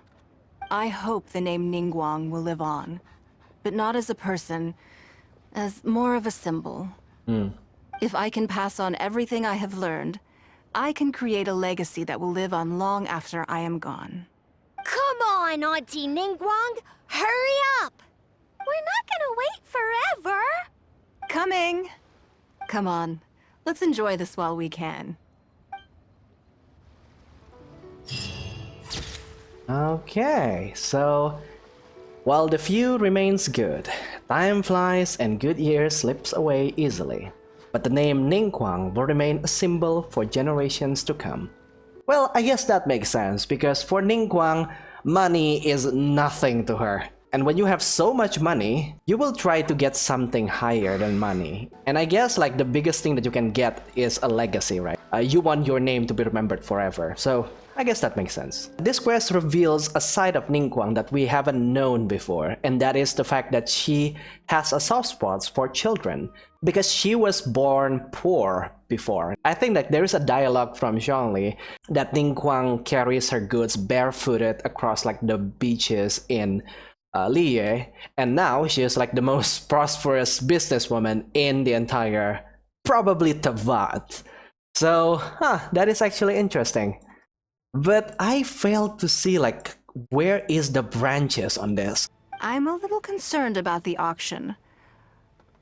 I hope the name Ningguang will live on, but not as a person, as more of a symbol. If I can pass on everything I have learned, I can create a legacy that will live on long after I am gone. Come on, Auntie Ningguang! Hurry up! We're not gonna wait forever! Coming! Come on, let's enjoy this while we can. Okay, so while the view remains good, time flies and good years slips away easily. But the name Ningguang will remain a symbol for generations to come. Well, I guess that makes sense, because for Ningguang, money is nothing to her. And when you have so much money, you will try to get something higher than money. And I guess like the biggest thing that you can get is a legacy, right? You want your name to be remembered forever. So I guess that makes sense. This quest reveals a side of Ningguang that we haven't known before, and that is the fact that she has a soft spot for children, because she was born poor before. I think that there is a dialogue from Zhongli that Ningguang carries her goods barefooted across like the beaches in Liyue, and now she is like the most prosperous businesswoman in the entire, probably Teyvat. So, that is actually interesting. But I failed to see like where is the branches on this. I'm a little concerned about the auction.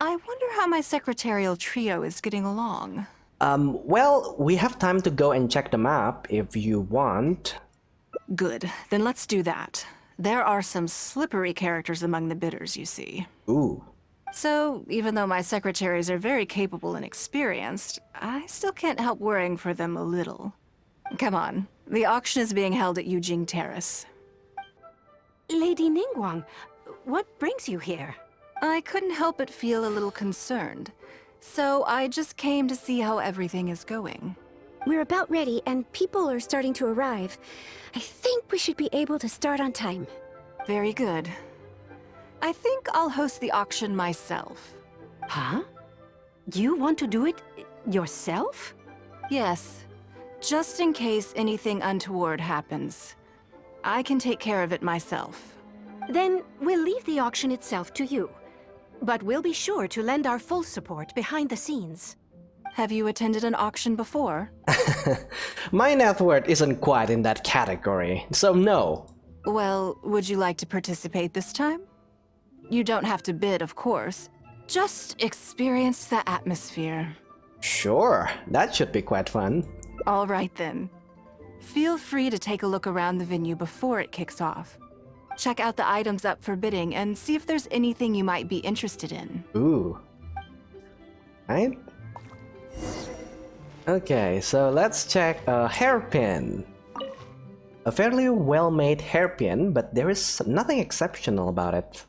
I wonder how my secretarial trio is getting along. Well, we have time to go and check the map if you want. Good, then let's do that. There are some slippery characters among the bidders, you see. Ooh. So, even though my secretaries are very capable and experienced, I still can't help worrying for them a little. Come on, the auction is being held at Yujing Terrace. Lady Ningguang, what brings you here? I couldn't help but feel a little concerned, so I just came to see how everything is going. We're about ready, and people are starting to arrive. I think we should be able to start on time. Very good. I think I'll host the auction myself. Huh? You want to do it yourself? Yes, just in case anything untoward happens. I can take care of it myself. Then we'll leave the auction itself to you. But we'll be sure to lend our full support behind the scenes. Have you attended an auction before? My net worth isn't quite in that category, so no. Well, would you like to participate this time? You don't have to bid, of course. Just experience the atmosphere. Sure, that should be quite fun. All right then. Feel free to take a look around the venue before it kicks off. Check out the items up for bidding and see if there's anything you might be interested in. Ooh. Right? Okay, so let's check a hairpin. A fairly well-made hairpin, but there is nothing exceptional about it.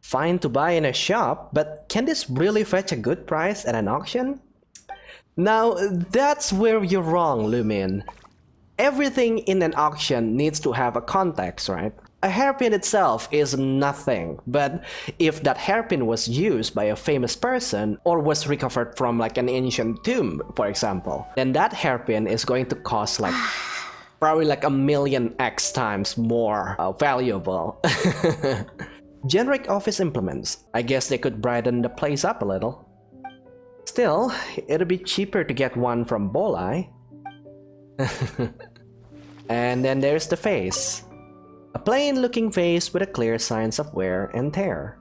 Fine to buy in a shop, but can this really fetch a good price at an auction? Now, that's where you're wrong, Lumine. Everything in an auction needs to have a context, right? A hairpin itself is nothing, but if that hairpin was used by a famous person or was recovered from like an ancient tomb, for example, then that hairpin is going to cost like probably like 1,000,000x times more valuable. Generic office implements. I guess they could brighten the place up a little. Still, it'd be cheaper to get one from Bolai. And then there's the face. A plain-looking face with a clear signs of wear and tear.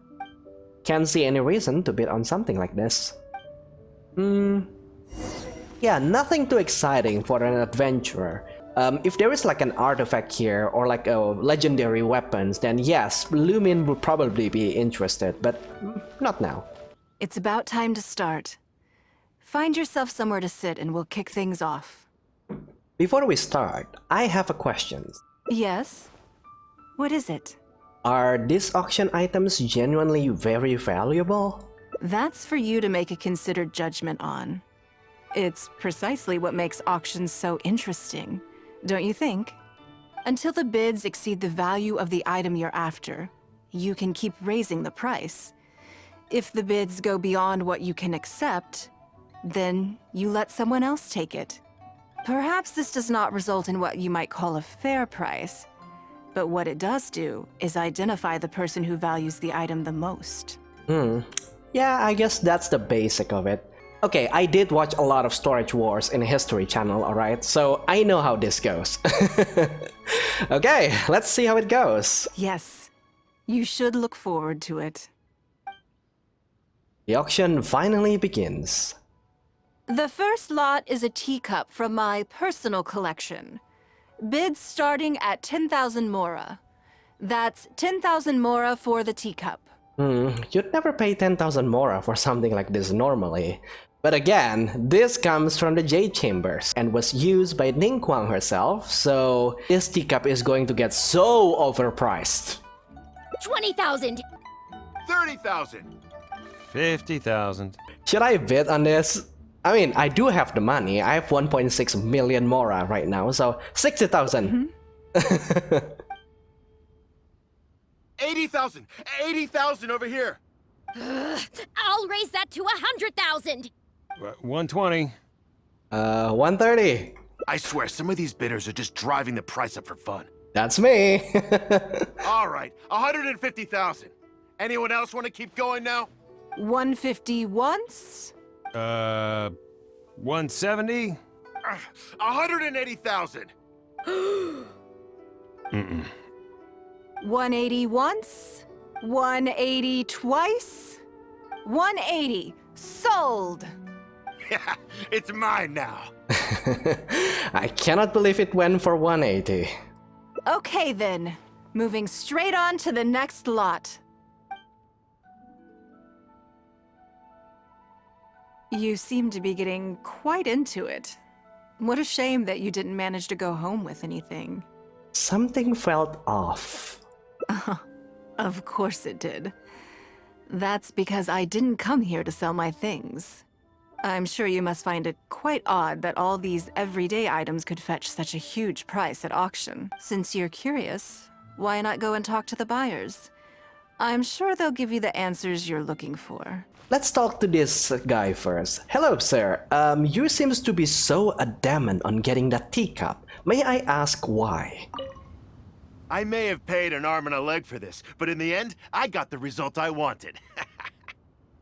Can't see any reason to bid on something like this. Yeah, nothing too exciting for an adventurer. If there is like an artifact here or like a legendary weapons, then yes, Lumine would probably be interested, but not now. It's about time to start. Find yourself somewhere to sit and we'll kick things off. Before we start, I have a question. Yes? What is it? Are these auction items genuinely very valuable? That's for you to make a considered judgment on. It's precisely what makes auctions so interesting, don't you think? Until the bids exceed the value of the item you're after, you can keep raising the price. If the bids go beyond what you can accept, then you let someone else take it. Perhaps this does not result in what you might call a fair price, but what it does do is identify the person who values the item the most. Yeah, I guess that's the basic of it. Okay, I did watch a lot of Storage Wars in History Channel, alright? So I know how this goes. Okay, let's see how it goes. Yes, you should look forward to it. The auction finally begins. The first lot is a teacup from my personal collection. Bids starting at 10,000 mora. That's 10,000 mora for the teacup. You'd never pay 10,000 mora for something like this normally. But again, this comes from the Jade Chambers and was used by Ningguang herself, so this teacup is going to get so overpriced. 20,000! 30,000! 50,000. Should I bid on this? I mean, I do have the money. I have 1.6 million mora right now, so 60,000. 80,000! 80,000 over here! I'll raise that to 100,000! 120. 130. I swear, some of these bidders are just driving the price up for fun. That's me. All right, 150,000. Anyone else want to keep going now? 150 once? 170? 180,000. 180 once? 180 twice? 180. Sold! Yeah, it's mine now. I cannot believe it went for 180. Okay then. Moving straight on to the next lot. You seem to be getting quite into it. What a shame that you didn't manage to go home with anything. Something felt off. Of course it did. That's because I didn't come here to sell my things. I'm sure you must find it quite odd that all these everyday items could fetch such a huge price at auction. Since you're curious, why not go and talk to the buyers? I'm sure they'll give you the answers you're looking for. Let's talk to this guy first. Hello, sir. You seems to be so adamant on getting that teacup. May I ask why? I may have paid an arm and a leg for this, but in the end, I got the result I wanted.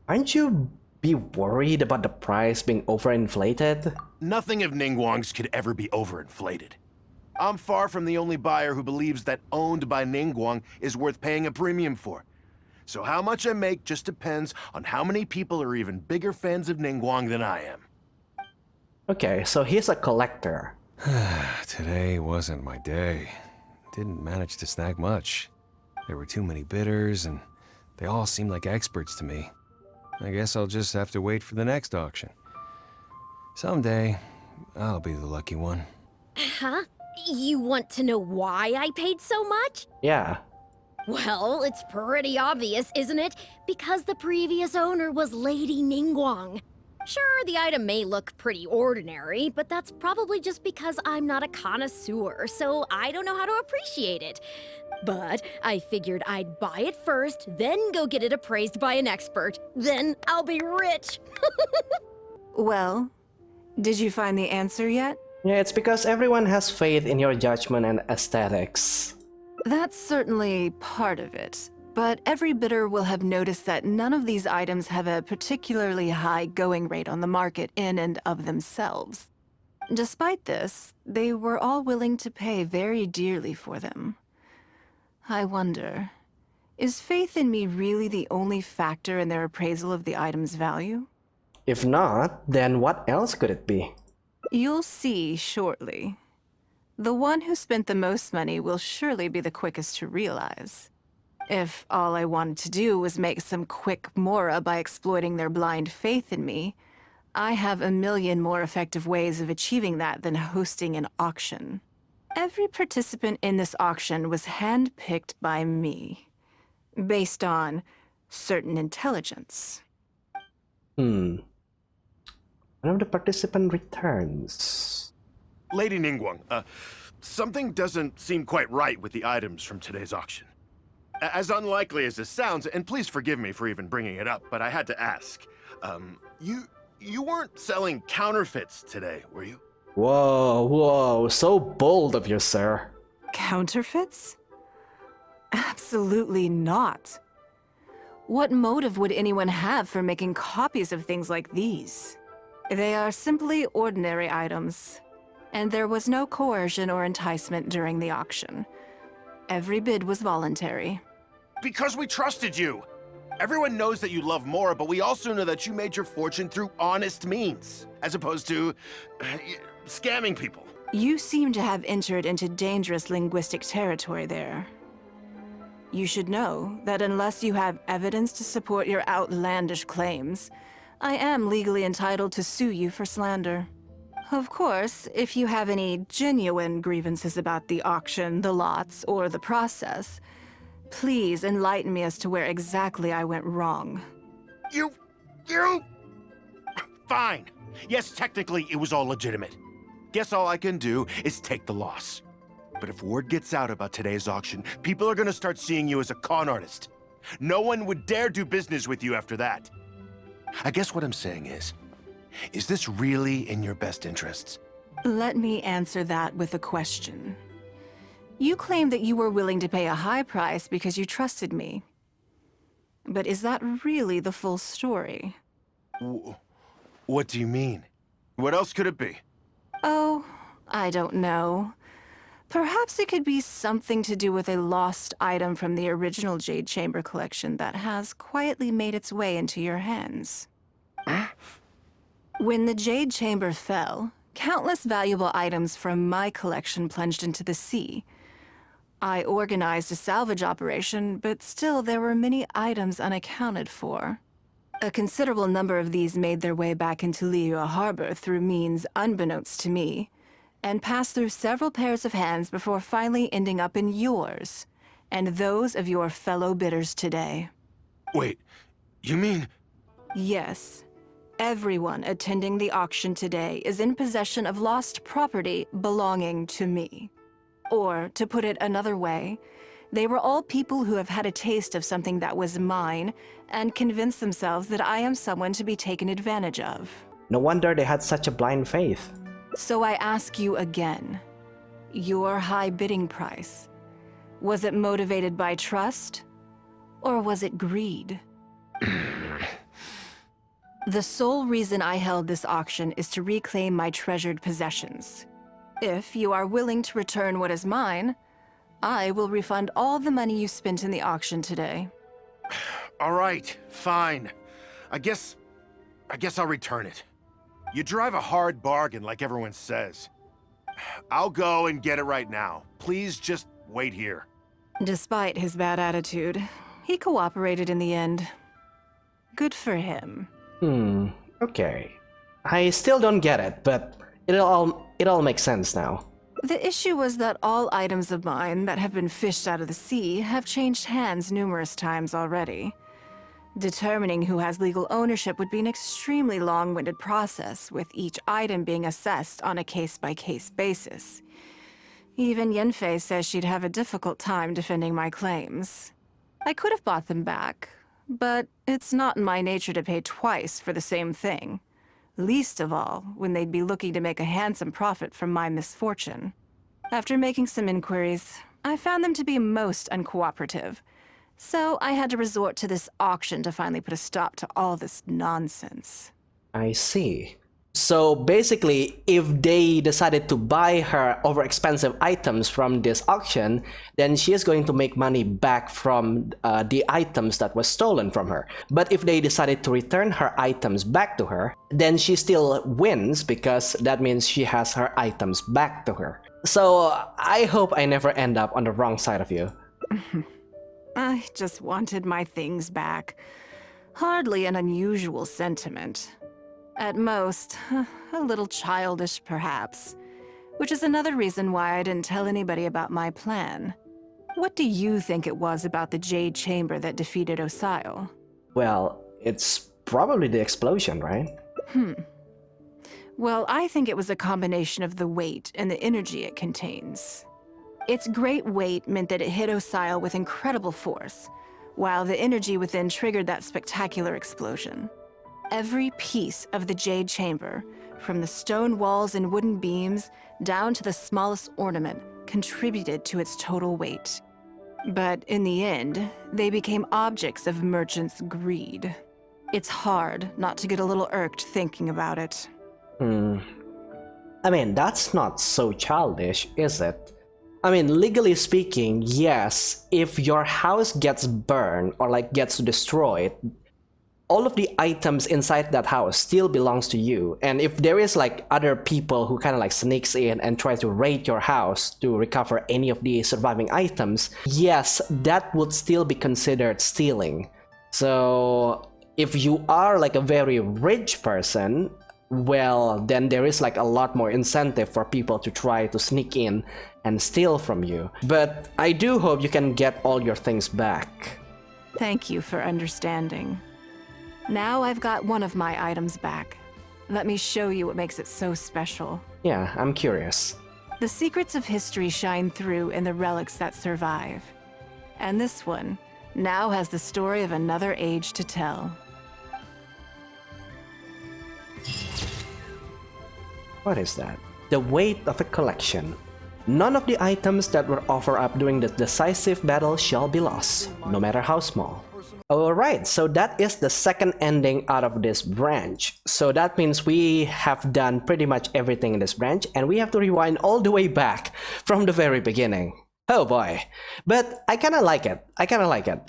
Aren't you be worried about the price being overinflated? Nothing of Ningguang's could ever be overinflated. I'm far from the only buyer who believes that owned by Ningguang is worth paying a premium for. So how much I make just depends on how many people are even bigger fans of Ningguang than I am. Okay, so he's a collector. Today wasn't my day. Didn't manage to snag much. There were too many bidders, and they all seemed like experts to me. I guess I'll just have to wait for the next auction. Someday, I'll be the lucky one. Huh? You want to know why I paid so much? Yeah. Well, it's pretty obvious, isn't it? Because the previous owner was Lady Ningguang. Sure, the item may look pretty ordinary, but that's probably just because I'm not a connoisseur, so I don't know how to appreciate it. But I figured I'd buy it first, then go get it appraised by an expert. Then I'll be rich. Well, did you find the answer yet? Yeah, it's because everyone has faith in your judgment and aesthetics. That's certainly part of it. But every bidder will have noticed that none of these items have a particularly high going rate on the market in and of themselves. Despite this, they were all willing to pay very dearly for them. I wonder, is faith in me really the only factor in their appraisal of the item's value? If not, then what else could it be? You'll see shortly. The one who spent the most money will surely be the quickest to realize. If all I wanted to do was make some quick mora by exploiting their blind faith in me, I have a million more effective ways of achieving that than hosting an auction. Every participant in this auction was handpicked by me, based on certain intelligence. One of the participant returns. Lady Ningguang, something doesn't seem quite right with the items from today's auction. As unlikely as this sounds, and please forgive me for even bringing it up, but I had to ask. You weren't selling counterfeits today, were you? Whoa, so bold of you, sir. Counterfeits? Absolutely not. What motive would anyone have for making copies of things like these? They are simply ordinary items, and there was no coercion or enticement during the auction. Every bid was voluntary. Because we trusted you! Everyone knows that you love Mora, but we also know that you made your fortune through honest means, as opposed to scamming people. You seem to have entered into dangerous linguistic territory there. You should know that unless you have evidence to support your outlandish claims, I am legally entitled to sue you for slander. Of course, if you have any genuine grievances about the auction, the lots, or the process, please enlighten me as to where exactly I went wrong. You... Fine. Yes, technically it was all legitimate. Guess all I can do is take the loss. But if word gets out about today's auction, people are gonna start seeing you as a con artist. No one would dare do business with you after that. I guess what I'm saying is this really in your best interests? Let me answer that with a question. You claim that you were willing to pay a high price because you trusted me. But is that really the full story? What do you mean? What else could it be? Oh, I don't know. Perhaps it could be something to do with a lost item from the original Jade Chamber collection that has quietly made its way into your hands. When the Jade Chamber fell, countless valuable items from my collection plunged into the sea. I organized a salvage operation, but still there were many items unaccounted for. A considerable number of these made their way back into Liyue Harbor through means unbeknownst to me, and passed through several pairs of hands before finally ending up in yours, and those of your fellow bidders today. Wait, you mean... Yes. Everyone attending the auction today is in possession of lost property belonging to me. Or, to put it another way, they were all people who have had a taste of something that was mine and convinced themselves that I am someone to be taken advantage of. No wonder they had such a blind faith. So I ask you again, your high bidding price, was it motivated by trust, or was it greed? The sole reason I held this auction is to reclaim my treasured possessions. If you are willing to return what is mine, I will refund all the money you spent in the auction today. All right, fine. I guess I'll return it. You drive a hard bargain, like everyone says. I'll go and get it right now. Please just wait here. Despite his bad attitude, he cooperated in the end. Good for him. Okay. I still don't get it, but it all makes sense now. The issue was that all items of mine that have been fished out of the sea have changed hands numerous times already. Determining who has legal ownership would be an extremely long-winded process, with each item being assessed on a case-by-case basis. Even Yenfei says she'd have a difficult time defending my claims. I could have bought them back, but it's not in my nature to pay twice for the same thing. Least of all, when they'd be looking to make a handsome profit from my misfortune. After making some inquiries, I found them to be most uncooperative. So I had to resort to this auction to finally put a stop to all this nonsense. I see. So basically, if they decided to buy her overexpensive items from this auction, then she is going to make money back from the items that was stolen from her. But if they decided to return her items back to her, then she still wins because that means she has her items back to her. So I hope I never end up on the wrong side of you. I just wanted my things back. Hardly an unusual sentiment. At most, a little childish perhaps. Which is another reason why I didn't tell anybody about my plan. What do you think it was about the Jade Chamber that defeated Osile? Well, it's probably the explosion, right? Well, I think it was a combination of the weight and the energy it contains. Its great weight meant that it hit Osile with incredible force, while the energy within triggered that spectacular explosion. Every piece of the Jade Chamber, from the stone walls and wooden beams down to the smallest ornament, contributed to its total weight. But in the end, they became objects of merchants' greed. It's hard not to get a little irked thinking about it. I mean, that's not so childish, is it? I mean, legally speaking, yes, if your house gets burned or gets destroyed, all of the items inside that house still belongs to you. And if there is other people who kind of sneaks in and try to raid your house to recover any of the surviving items, yes, that would still be considered stealing. So if you are a very rich person, well, then there is a lot more incentive for people to try to sneak in and steal from you. But I do hope you can get all your things back. Thank you for understanding. Now I've got one of my items back. Let me show you what makes it so special. Yeah, I'm curious. The secrets of history shine through in the relics that survive. And this one now has the story of another age to tell. What is that? The weight of a collection. None of the items that were offered up during the decisive battle shall be lost, no matter how small. Alright, so that is the second ending out of this branch. So that means we have done pretty much everything in this branch, and we have to rewind all the way back from the very beginning. Oh boy. But I kinda like it.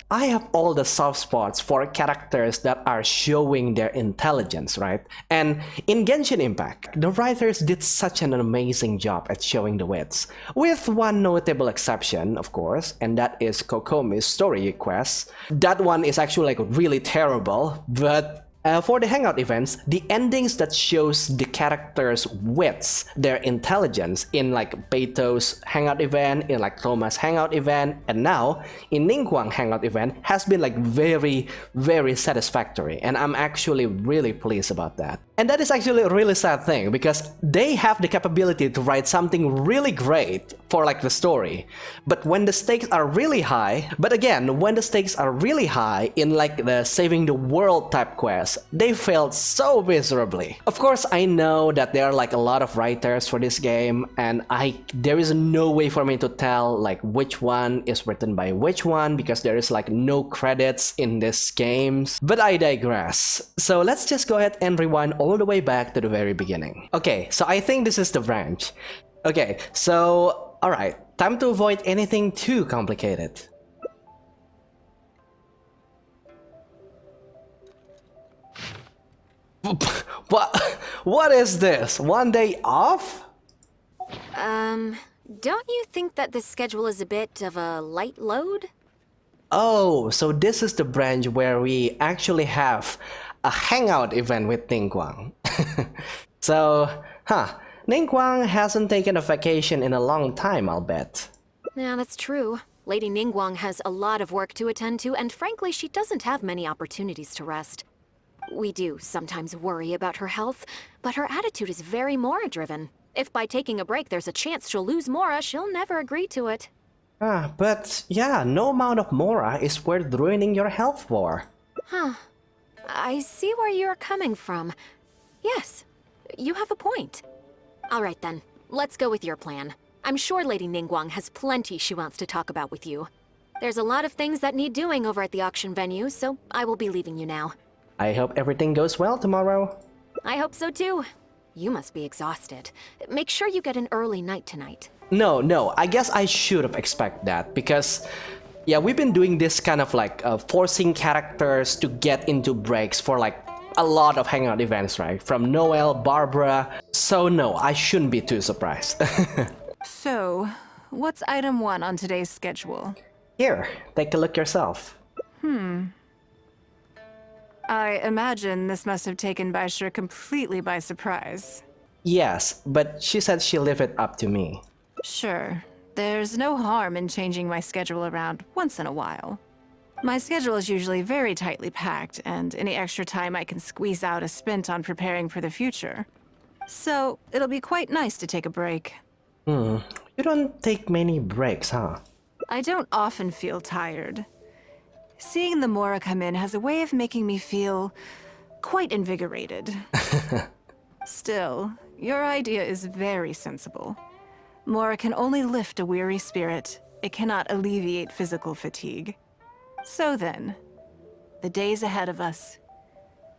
I have all the soft spots for characters that are showing their intelligence, right? And in Genshin Impact, the writers did such an amazing job at showing the wits. With one notable exception, of course, and that is Kokomi's story quest. That one is actually really terrible, but for the Hangout events, the endings that shows the characters' wits, their intelligence in Beito's Hangout event, in Thomas' Hangout event, and now in Ningguang Hangout event has been very, very satisfactory, and I'm actually really pleased about that. And that is actually a really sad thing because they have the capability to write something really great for the story, but when the stakes are really high, when the stakes are really high in the saving the world type quest, they failed so miserably. Of course, I know that there are a lot of writers for this game, and there is no way for me to tell which one is written by which one because there is no credits in this games. But I digress. So let's just go ahead and rewind all the way back to the very beginning. Okay, so I think this is the branch. Okay, so alright, time to avoid anything too complicated. What is this? 1 day off? Don't you think that this schedule is a bit of a light load? Oh, so this is the branch where we actually have a hangout event with Ningguang. So, Ningguang hasn't taken a vacation in a long time, I'll bet. Yeah, that's true. Lady Ningguang has a lot of work to attend to, and frankly, she doesn't have many opportunities to rest. We do sometimes worry about her health, but her attitude is very Mora-driven. If by taking a break there's a chance she'll lose Mora, she'll never agree to it. But yeah, no amount of Mora is worth ruining your health for. I see where you're coming from. Yes, you have a point. Alright then, let's go with your plan. I'm sure Lady Ningguang has plenty she wants to talk about with you. There's a lot of things that need doing over at the auction venue, so I will be leaving you now. I hope everything goes well tomorrow. I hope so too. You must be exhausted. Make sure you get an early night tonight. No, I guess I should have expected that because, yeah, we've been doing this kind of like forcing characters to get into breaks for like a lot of hangout events, right? From Noelle, Barbara. So no, I shouldn't be too surprised. So, what's item 1 on today's schedule? Here, take a look yourself. I imagine this must have taken Baisha completely by surprise. Yes, but she said she'll leave it up to me. Sure. There's no harm in changing my schedule around once in a while. My schedule is usually very tightly packed, and any extra time I can squeeze out is spent on preparing for the future. So, it'll be quite nice to take a break. You don't take many breaks, huh? I don't often feel tired. Seeing the Mora come in has a way of making me feel quite invigorated. Still, your idea is very sensible. Mora can only lift a weary spirit. It cannot alleviate physical fatigue. So then, the days ahead of us.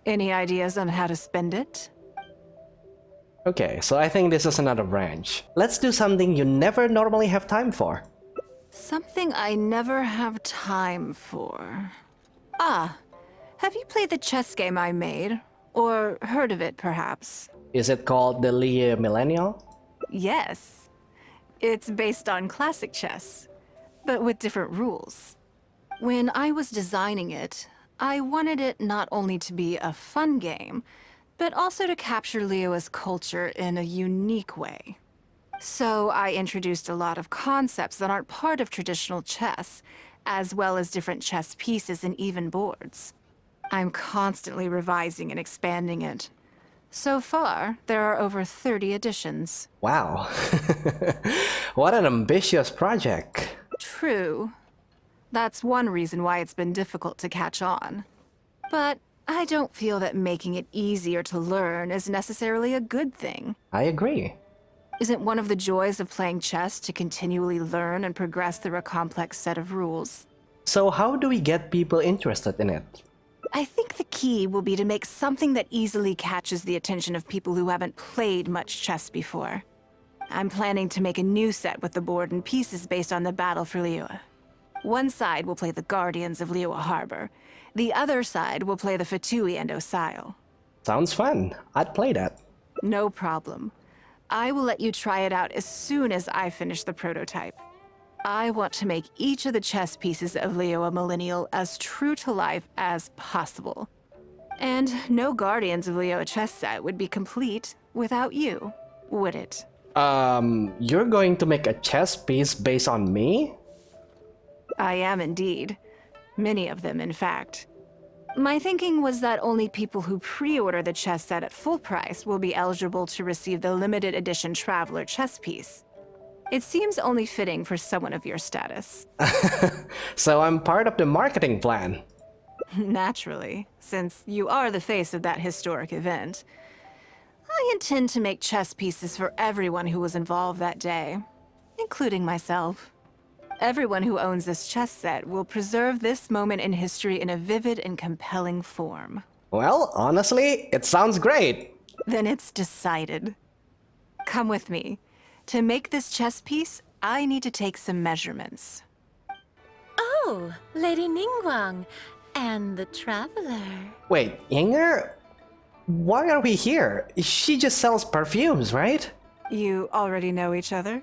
Any ideas on how to spend it? Okay, so I think this is another branch. Let's do something you never normally have time for. Something I never have time for. Have you played the chess game I made? Or heard of it, perhaps? Is it called the Lea Millennial? Yes. It's based on classic chess, but with different rules. When I was designing it, I wanted it not only to be a fun game, but also to capture Liyue's culture in a unique way. So I introduced a lot of concepts that aren't part of traditional chess, as well as different chess pieces and even boards. I'm constantly revising and expanding it. So far, there are over 30 editions. Wow. What an ambitious project. True. That's one reason why it's been difficult to catch on. But I don't feel that making it easier to learn is necessarily a good thing. I agree. Isn't one of the joys of playing chess to continually learn and progress through a complex set of rules? So how do we get people interested in it? I think the key will be to make something that easily catches the attention of people who haven't played much chess before. I'm planning to make a new set with the board and pieces based on the battle for Liyue. One side will play the Guardians of Liyue Harbor. The other side will play the Fatui and Osile. Sounds fun. I'd play that. No problem. I will let you try it out as soon as I finish the prototype. I want to make each of the chess pieces of Liyue Millennial as true to life as possible. And no Guardians of Liyue chess set would be complete without you, would it? You're going to make a chess piece based on me? I am indeed. Many of them, in fact. My thinking was that only people who pre-order the chess set at full price will be eligible to receive the limited edition Traveler chess piece. It seems only fitting for someone of your status. So I'm part of the marketing plan. Naturally, since you are the face of that historic event. I intend to make chess pieces for everyone who was involved that day, including myself. Everyone who owns this chess set will preserve this moment in history in a vivid and compelling form. Well, honestly, it sounds great. Then it's decided. Come with me. To make this chess piece, I need to take some measurements. Oh, Lady Ningguang, and the Traveler. Wait, Inger? Why are we here? She just sells perfumes, right? You already know each other?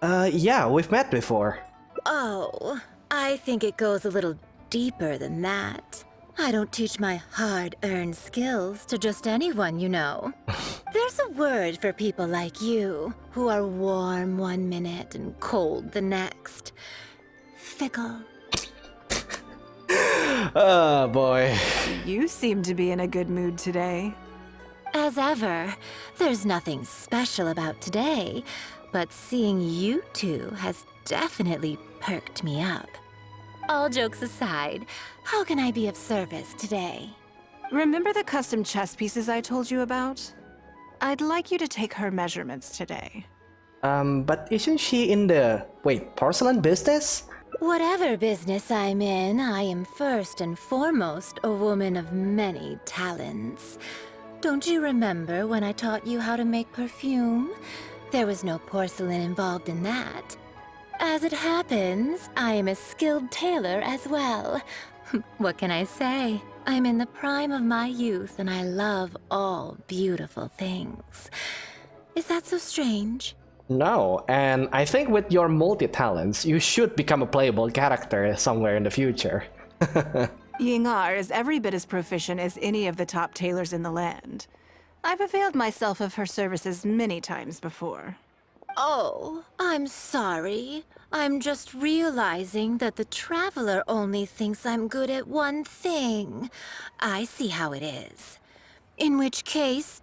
Yeah, we've met before. Oh, I think it goes a little deeper than that. I don't teach my hard-earned skills to just anyone, you know. There's a word for people like you, who are warm one minute and cold the next. Fickle. Oh boy. You seem to be in a good mood today. As ever, there's nothing special about today, but seeing you two has definitely perked me up. All jokes aside, how can I be of service today? Remember the custom chess pieces I told you about? I'd like you to take her measurements today. But isn't she in the, porcelain business? Whatever business I'm in, I am first and foremost a woman of many talents. Don't you remember when I taught you how to make perfume? There was no porcelain involved in that. As it happens, I am a skilled tailor as well. What can I say? I'm in the prime of my youth and I love all beautiful things. Is that so strange? No, and I think with your multi-talents, you should become a playable character somewhere in the future. Yingar is every bit as proficient as any of the top tailors in the land. I've availed myself of her services many times before. Oh, I'm sorry. I'm just realizing that the Traveler only thinks I'm good at one thing. I see how it is. In which case,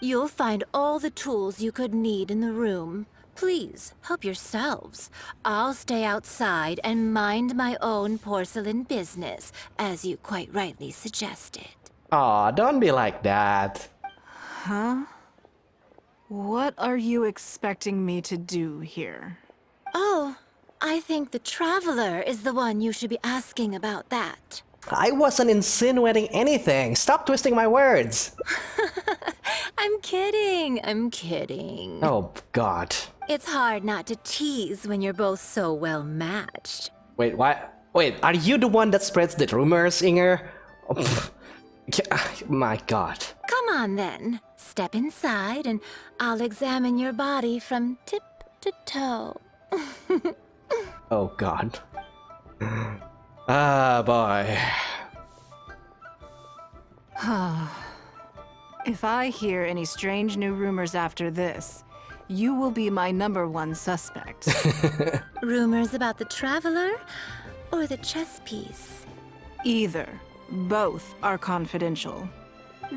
you'll find all the tools you could need in the room. Please, help yourselves. I'll stay outside and mind my own porcelain business, as you quite rightly suggested. Aw, don't be like that. Huh? What are you expecting me to do here? Oh, I think the Traveler is the one you should be asking about that. I wasn't insinuating anything. Stop twisting my words. I'm kidding. Oh, God. It's hard not to tease when you're both so well matched. Wait, what? Wait, are you the one that spreads the rumors, Inger? Oh, pff. My God. Come on then. Step inside and I'll examine your body from tip to toe. Oh, God. Ah, boy. If I hear any strange new rumors after this, you will be my #1 suspect. Rumors about the Traveler or the chess piece? Either. Both are confidential.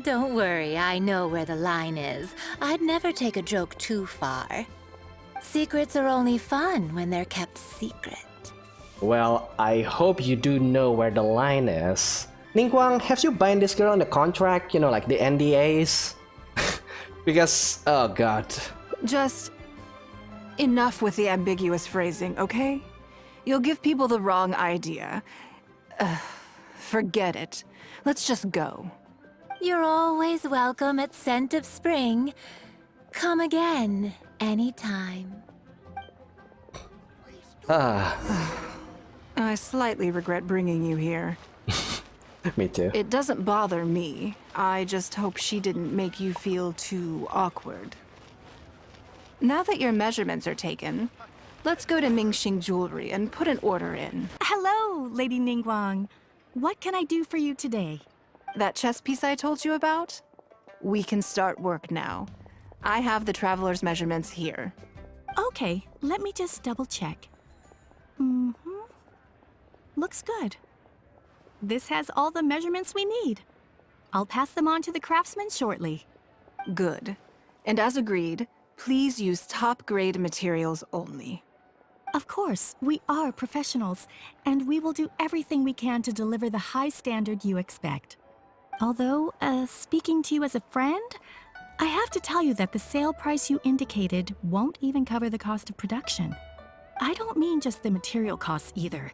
Don't worry, I know where the line is. I'd never take a joke too far. Secrets are only fun when they're kept secret. Well, I hope you do know where the line is. Ningguang, have you bind this girl on the contract? You know, like the NDAs? Because, oh God. Just enough with the ambiguous phrasing, okay? You'll give people the wrong idea. Forget it. Let's just go. You're always welcome at Scent of Spring. Come again, anytime. I slightly regret bringing you here. Me too. It doesn't bother me. I just hope she didn't make you feel too awkward. Now that your measurements are taken, let's go to Mingxing Jewelry and put an order in. Hello, Lady Ningguang. What can I do for you today? That chess piece I told you about? We can start work now. I have the Traveler's measurements here. Okay, let me just double check. Looks good. This has all the measurements we need. I'll pass them on to the craftsman shortly. Good. And as agreed, please use top-grade materials only. Of course, we are professionals, and we will do everything we can to deliver the high standard you expect. Although, speaking to you as a friend, I have to tell you that the sale price you indicated won't even cover the cost of production. I don't mean just the material costs either.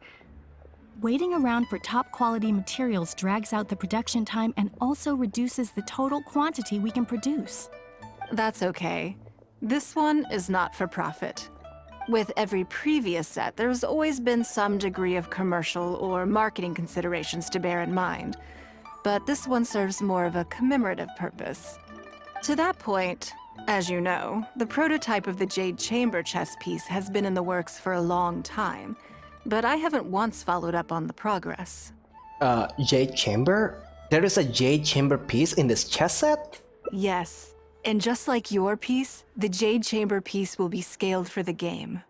Waiting around for top-quality materials drags out the production time and also reduces the total quantity we can produce. That's okay. This one is not for profit. With every previous set, there's always been some degree of commercial or marketing considerations to bear in mind. But this one serves more of a commemorative purpose. To that point, As you know, the prototype of the Jade Chamber chess piece has been in the works for a long time, but I haven't once followed up on the progress. Jade Chamber? There is a Jade Chamber piece in this chess set? Yes, and just like your piece, the Jade Chamber piece will be scaled for the game.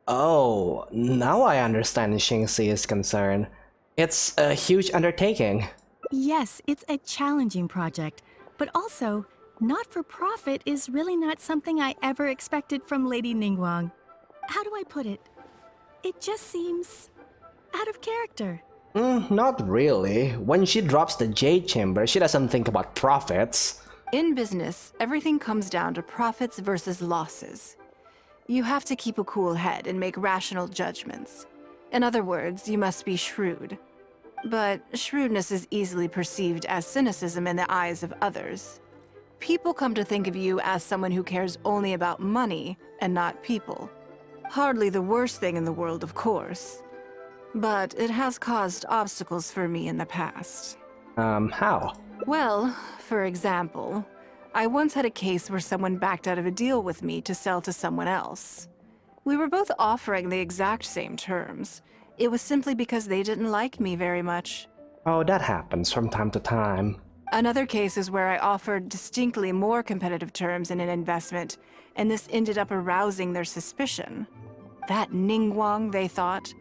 Oh, now I understand Xingxi is concerned. It's a huge undertaking. Yes, it's a challenging project, but also, not-for-profit is really not something I ever expected from Lady Ningguang. How do I put it? It just seems out of character. Not really. When she drops the Jade Chamber, she doesn't think about profits. In business, everything comes down to profits versus losses. You have to keep a cool head and make rational judgments. In other words, you must be shrewd. But shrewdness is easily perceived as cynicism in the eyes of others. People come to think of you as someone who cares only about money and not people. Hardly the worst thing in the world, of course. But it has caused obstacles for me in the past. How? Well, for example, I once had a case where someone backed out of a deal with me to sell to someone else. We were both offering the exact same terms. It was simply because they didn't like me very much. Oh, that happens from time to time. Another case is where I offered distinctly more competitive terms in an investment, and this ended up arousing their suspicion. That Ningguang, they thought.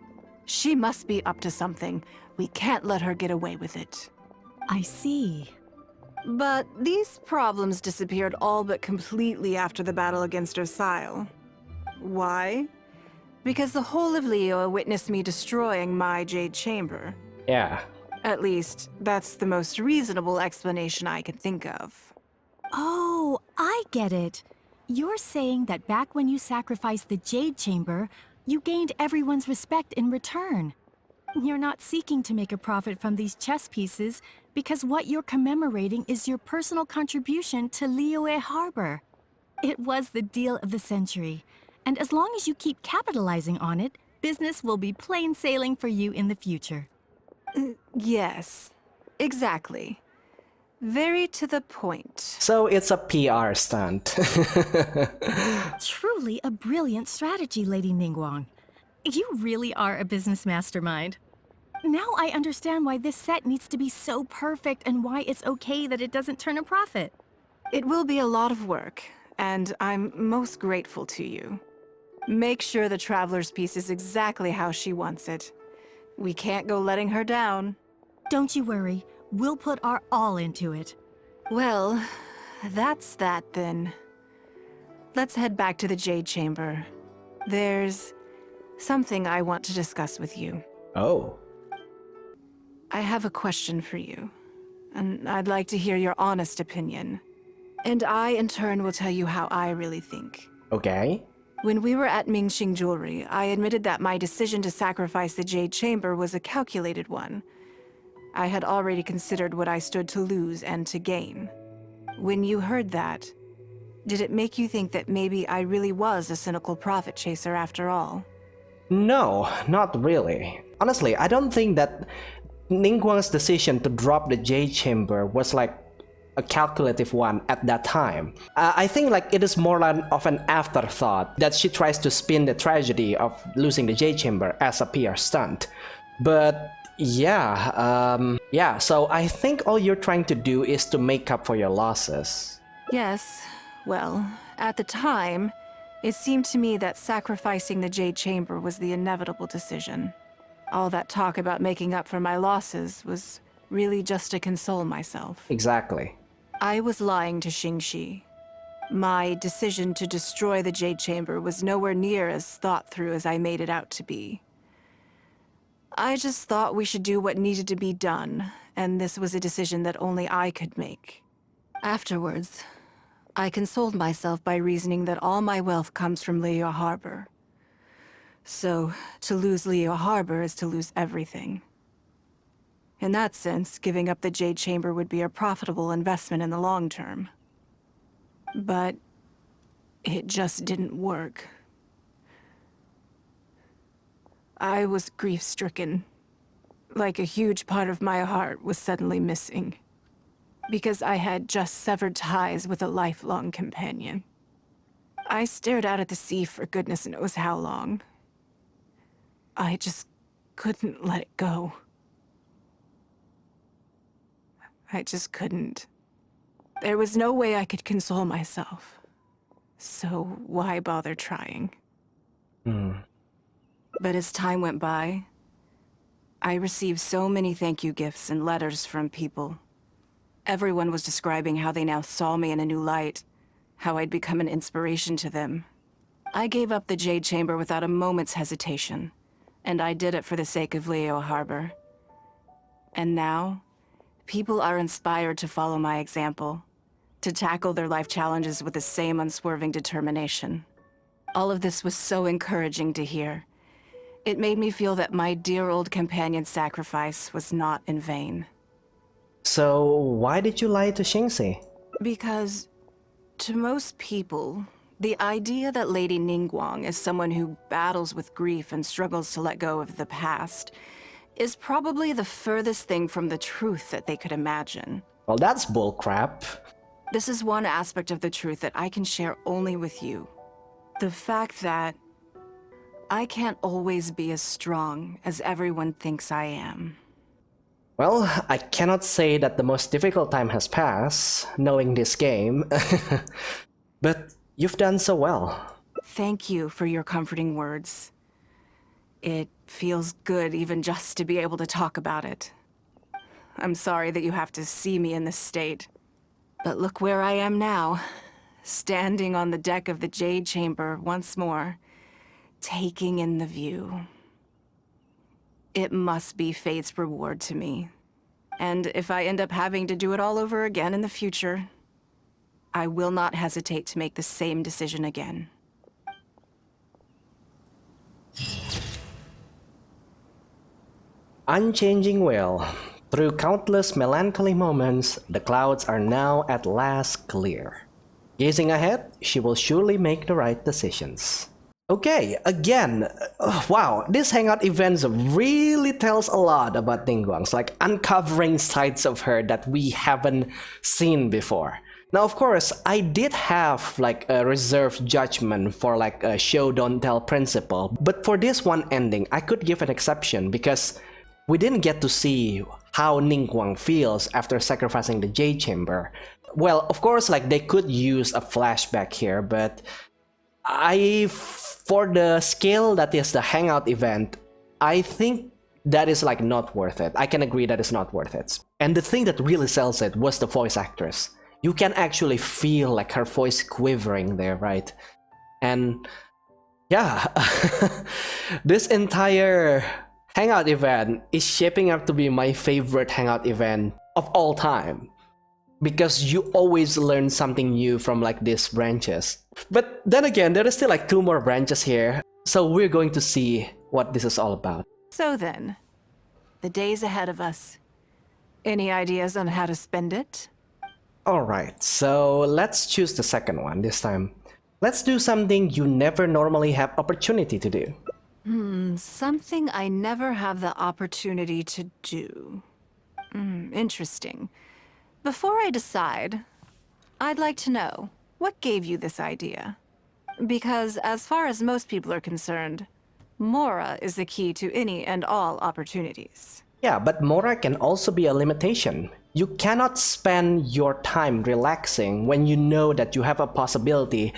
She must be up to something. We can't let her get away with it. I see. But these problems disappeared all but completely after the battle against Osile. Why? Because the whole of Liyue witnessed me destroying my Jade Chamber. Yeah. At least, that's the most reasonable explanation I can think of. Oh, I get it. You're saying that back when you sacrificed the Jade Chamber, you gained everyone's respect in return. You're not seeking to make a profit from these chess pieces because what you're commemorating is your personal contribution to Liyue Harbor. It was the deal of the century, and as long as you keep capitalizing on it, business will be plain sailing for you in the future. Yes, exactly. Very to the point. So it's a PR stunt. Truly a brilliant strategy, Lady Ningguang. You really are a business mastermind. Now I understand why this set needs to be so perfect and why it's okay that it doesn't turn a profit. It will be a lot of work, and I'm most grateful to you. Make sure the Traveler's piece is exactly how she wants it. We can't go letting her down. Don't you worry. We'll put our all into it. Well, that's that then. Let's head back to the Jade Chamber. There's something I want to discuss with you. Oh. I have a question for you, and I'd like to hear your honest opinion. And I, in turn, will tell you how I really think. Okay. When we were at Mingxing Jewelry, I admitted that my decision to sacrifice the Jade Chamber was a calculated one. I had already considered what I stood to lose and to gain. When you heard that, did it make you think that maybe I really was a cynical profit chaser after all? No, not really. Honestly, I don't think that Ningguang's decision to drop the Jade Chamber was like a calculative one at that time. I think like it is more of an afterthought that she tries to spin the tragedy of losing the Jade Chamber as a PR stunt. But yeah, so I think all you're trying to do is to make up for your losses. Yes, well, at the time, it seemed to me that sacrificing the Jade Chamber was the inevitable decision. All that talk about making up for my losses was really just to console myself. Exactly. I was lying to Xingxi. My decision to destroy the Jade Chamber was nowhere near as thought through as I made it out to be. I just thought we should do what needed to be done, and this was a decision that only I could make. Afterwards, I consoled myself by reasoning that all my wealth comes from Liyue Harbor. So, to lose Liyue Harbor is to lose everything. In that sense, giving up the Jade Chamber would be a profitable investment in the long term. But it just didn't work. I was grief-stricken, like a huge part of my heart was suddenly missing. because I had just severed ties with a lifelong companion. I stared out at the sea for goodness knows how long. I just couldn't let it go. I just couldn't. There was no way I could console myself. So why bother trying? But as time went by, I received so many thank you gifts and letters from people. Everyone was describing how they now saw me in a new light, how I'd become an inspiration to them. I gave up the Jade Chamber without a moment's hesitation, and I did it for the sake of Leo Harbor. And now, people are inspired to follow my example, to tackle their life challenges with the same unswerving determination. All of this was so encouraging to hear. It made me feel that my dear old companion's sacrifice was not in vain. So, why did you lie to Xingxi? Because, to most people, the idea that Lady Ningguang is someone who battles with grief and struggles to let go of the past is probably the furthest thing from the truth that they could imagine. Well, that's bullcrap. This is one aspect of the truth that I can share only with you. The fact that I can't always be as strong as everyone thinks I am. Well, I cannot say that the most difficult time has passed, knowing this game. But you've done so well. Thank you for your comforting words. It feels good even just to be able to talk about it. I'm sorry that you have to see me in this state. But look where I am now, standing on the deck of the Jade Chamber once more, taking in the view. It must be fate's reward to me. And if I end up having to do it all over again in the future, I will not hesitate to make the same decision again. Unchanging will. Through countless melancholy moments, the clouds are now at last clear. Gazing ahead, she will surely make the right decisions. Okay, again, wow, this hangout event really tells a lot about Ningguang's, like uncovering sides of her that we haven't seen before. Now, of course, I did have like a reserved judgment for like a show don't tell principle, but for this one ending, I could give an exception because we didn't get to see how Ningguang feels after sacrificing the Jade Chamber. Well, of course, like they could use a flashback here, but for the scale that is the hangout event, I think that is like not worth it. I can agree that it's not worth it. And the thing that really sells it was the voice actress. You can actually feel like her voice quivering there, right? And yeah, this entire hangout event is shaping up to be my favorite hangout event of all time. Because you always learn something new from like these branches. But then again, there is still like 2 more branches here, so we're going to see what this is all about. So then, the days ahead of us. Any ideas on how to spend it? Alright, so let's choose the second one this time. Let's do something you never normally have opportunity to do. Something I never have the opportunity to do. Interesting. Before I decide, I'd like to know, what gave you this idea? Because as far as most people are concerned, Mora is the key to any and all opportunities. Yeah, but Mora can also be a limitation. You cannot spend your time relaxing when you know that you have a possibility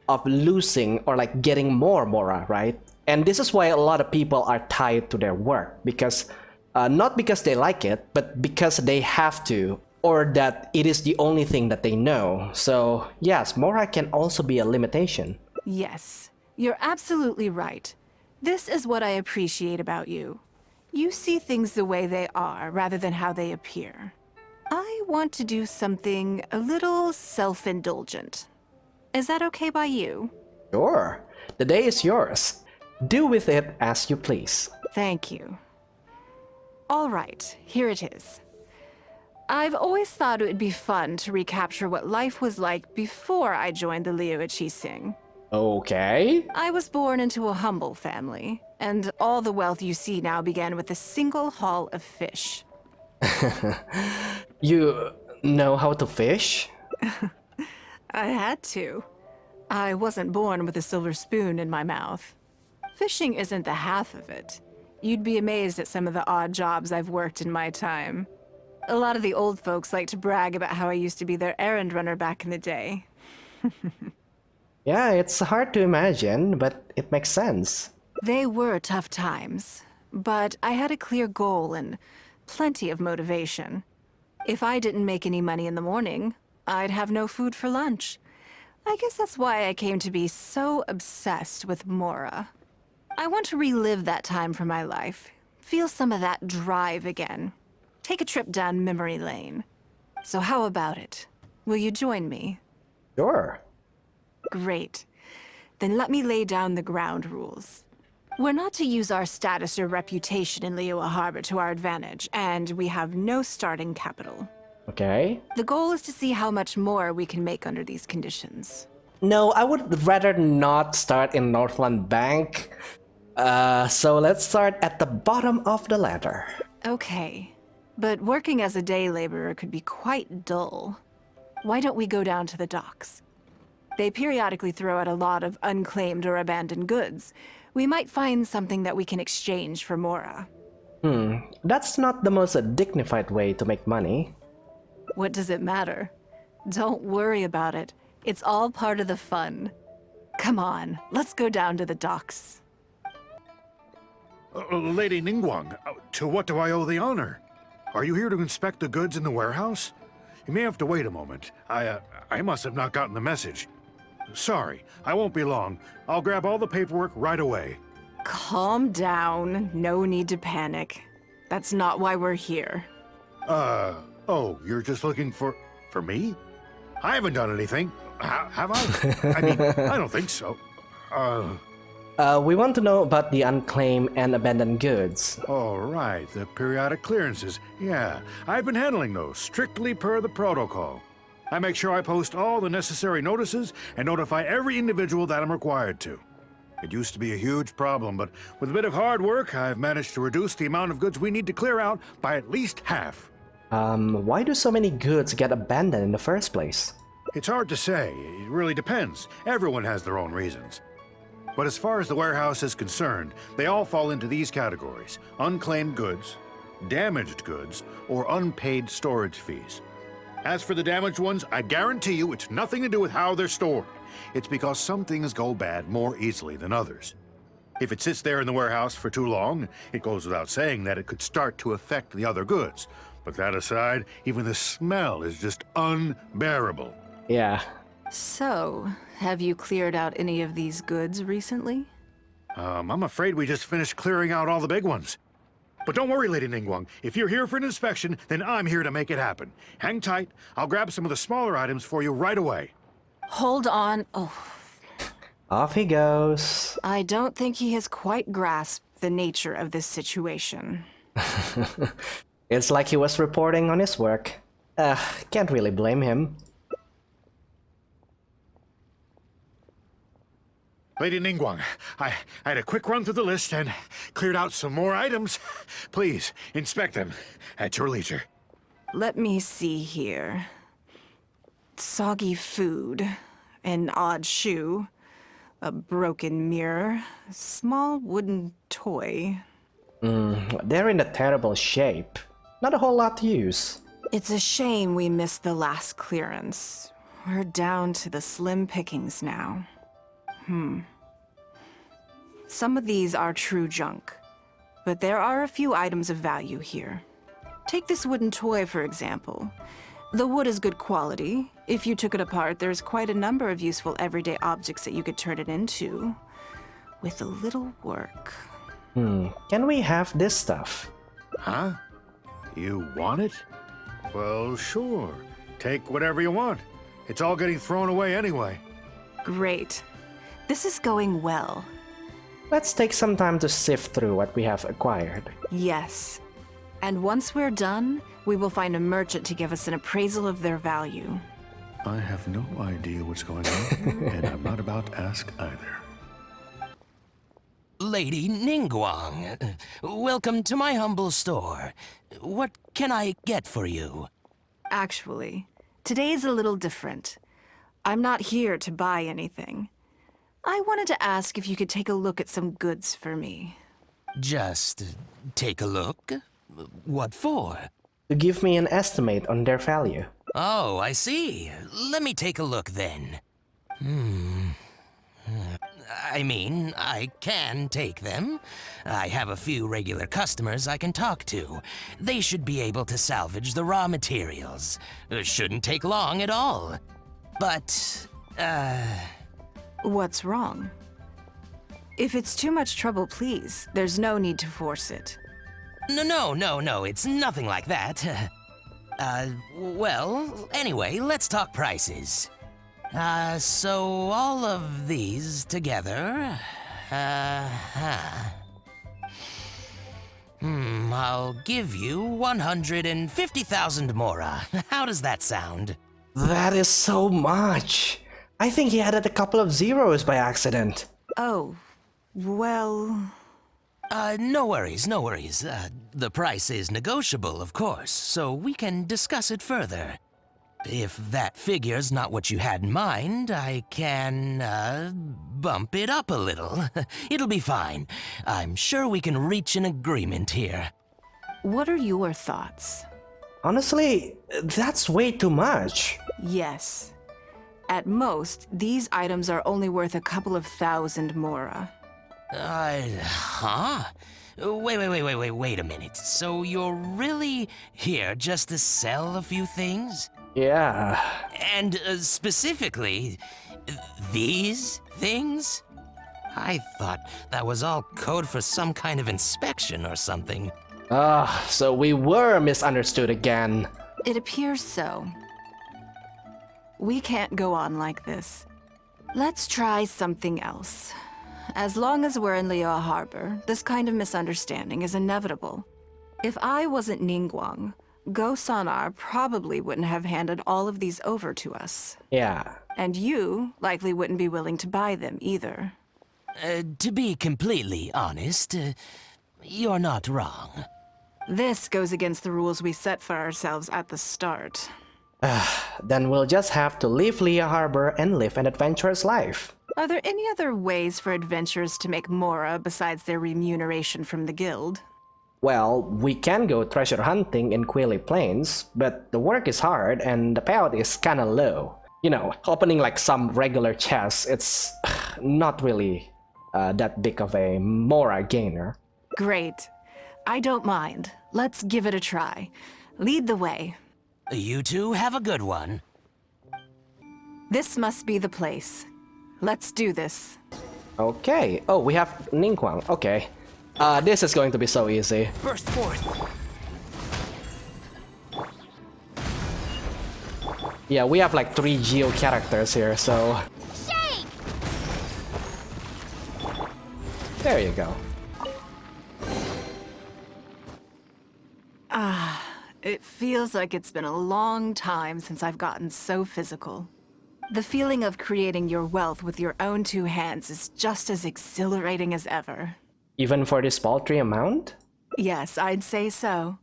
of losing or like getting more Mora, right? And this is why a lot of people are tied to their work, because not because they like it, but because they have to, or that it is the only thing that they know. So yes, Mora can also be a limitation. Yes, you're absolutely right. This is what I appreciate about you. You see things the way they are, rather than how they appear. I want to do something a little self-indulgent. Is that okay by you? Sure. The day is yours. Do with it as you please. Thank you. All right, here it is. I've always thought it would be fun to recapture what life was like before I joined the Liu Qixing. Okay. I was born into a humble family, and all the wealth you see now began with a single haul of fish. know how to fish? I had to. I wasn't born with a silver spoon in my mouth. Fishing isn't the half of it. You'd be amazed at some of the odd jobs I've worked in my time. A lot of the old folks like to brag about how I used to be their errand runner back in the day. Yeah, it's hard to imagine, but it makes sense. They were tough times, but I had a clear goal and plenty of motivation. If I didn't make any money in the morning, I'd have no food for lunch. I guess that's why I came to be so obsessed with Mora. I want to relive that time from my life, feel some of that drive again, take a trip down memory lane. So how about it? Will you join me? Sure. Great. Then let me lay down the ground rules. We're not to use our status or reputation in Liyue Harbor to our advantage, and we have no starting capital. Okay. The goal is to see how much more we can make under these conditions. No, I would rather not start in Northland Bank. So let's start at the bottom of the ladder. Okay, but working as a day laborer could be quite dull. Why don't we go down to the docks? They periodically throw out a lot of unclaimed or abandoned goods. We might find something that we can exchange for Mora. That's not the most dignified way to make money. What does it matter? Don't worry about it. It's all part of the fun. Come on, let's go down to the docks. Lady Ningguang, to what do I owe the honor? Are you here to inspect the goods in the warehouse? You may have to wait a moment. I must have not gotten the message. Sorry, I won't be long. I'll grab all the paperwork right away. Calm down. No need to panic. That's not why we're here. Oh, you're just looking for me? I haven't done anything. Have I? I mean, I don't think so. We want to know about the unclaimed and abandoned goods. All right, the periodic clearances. Yeah, I've been handling those, strictly per the protocol. I make sure I post all the necessary notices and notify every individual that I'm required to. It used to be a huge problem, but with a bit of hard work, I've managed to reduce the amount of goods we need to clear out by at least half. Why do so many goods get abandoned in the first place? It's hard to say. It really depends. Everyone has their own reasons. But as far as the warehouse is concerned, they all fall into these categories: unclaimed goods, damaged goods, or unpaid storage fees. As for the damaged ones, I guarantee you it's nothing to do with how they're stored. It's because some things go bad more easily than others. If it sits there in the warehouse for too long, it goes without saying that it could start to affect the other goods. But that aside, even the smell is just unbearable. Yeah. So, have you cleared out any of these goods recently? I'm afraid we just finished clearing out all the big ones. But don't worry, Lady Ningguang. If you're here for an inspection, then I'm here to make it happen. Hang tight. I'll grab some of the smaller items for you right away. Hold on. Oh. Off he goes. I don't think he has quite grasped the nature of this situation. It's like he was reporting on his work. Can't really blame him. Lady Ningguang, I had a quick run through the list and cleared out some more items. Please, inspect them at your leisure. Let me see here. Soggy food, an odd shoe, a broken mirror, a small wooden toy. They're in a terrible shape. Not a whole lot to use. It's a shame we missed the last clearance. We're down to the slim pickings now. Some of these are true junk, but there are a few items of value here. Take this wooden toy, for example. The wood is good quality. If you took it apart, there's quite a number of useful everyday objects that you could turn it into, with a little work. Can we have this stuff? Huh? You want it? Well, sure. Take whatever you want. It's all getting thrown away anyway. Great. This is going well. Let's take some time to sift through what we have acquired. Yes. And once we're done, we will find a merchant to give us an appraisal of their value. I have no idea what's going on, and I'm not about to ask either. Lady Ningguang, welcome to my humble store. What can I get for you? Actually, today's a little different. I'm not here to buy anything. I wanted to ask if you could take a look at some goods for me. Just take a look? What for? To give me an estimate on their value. Oh, I see. Let me take a look then. I mean, I can take them. I have a few regular customers I can talk to. They should be able to salvage the raw materials. Shouldn't take long at all. But, What's wrong? If it's too much trouble, please. There's no need to force it. No, it's nothing like that. Well, anyway, let's talk prices. So all of these together, I'll give you 150,000 mora. How does that sound? That is so much. I think he added a couple of zeros by accident. Oh, well... No worries. The price is negotiable, of course, so we can discuss it further. If that figure's not what you had in mind, I can, bump it up a little. It'll be fine. I'm sure we can reach an agreement here. What are your thoughts? Honestly, that's way too much. Yes. At most, these items are only worth a couple of thousand mora. Huh? Wait a minute. So you're really here just to sell a few things? Yeah. And specifically, these things? I thought that was all code for some kind of inspection or something. So we were misunderstood again. It appears so. We can't go on like this. Let's try something else. As long as we're in Liyue Harbor, this kind of misunderstanding is inevitable. If I wasn't Ningguang, Go Sonar probably wouldn't have handed all of these over to us. Yeah. And you likely wouldn't be willing to buy them either. To be completely honest, you're not wrong. This goes against the rules we set for ourselves at the start. Then we'll just have to leave Liyue Harbor and live an adventurous life. Are there any other ways for adventurers to make mora besides their remuneration from the guild? Well, we can go treasure hunting in Quilly Plains, but the work is hard and the payout is kinda low. You know, opening like some regular chests, it's not really that big of a mora gainer. Great. I don't mind. Let's give it a try. Lead the way. You two have a good one. This must be the place. Let's do this. Okay. Oh, we have Ningguang. Okay. This is going to be so easy. Burst forth. Yeah, we have like 3 Geo characters here, so... Shake! There you go. It feels like it's been a long time since I've gotten so physical. The feeling of creating your wealth with your own 2 hands is just as exhilarating as ever. Even for this paltry amount? Yes, I'd say so.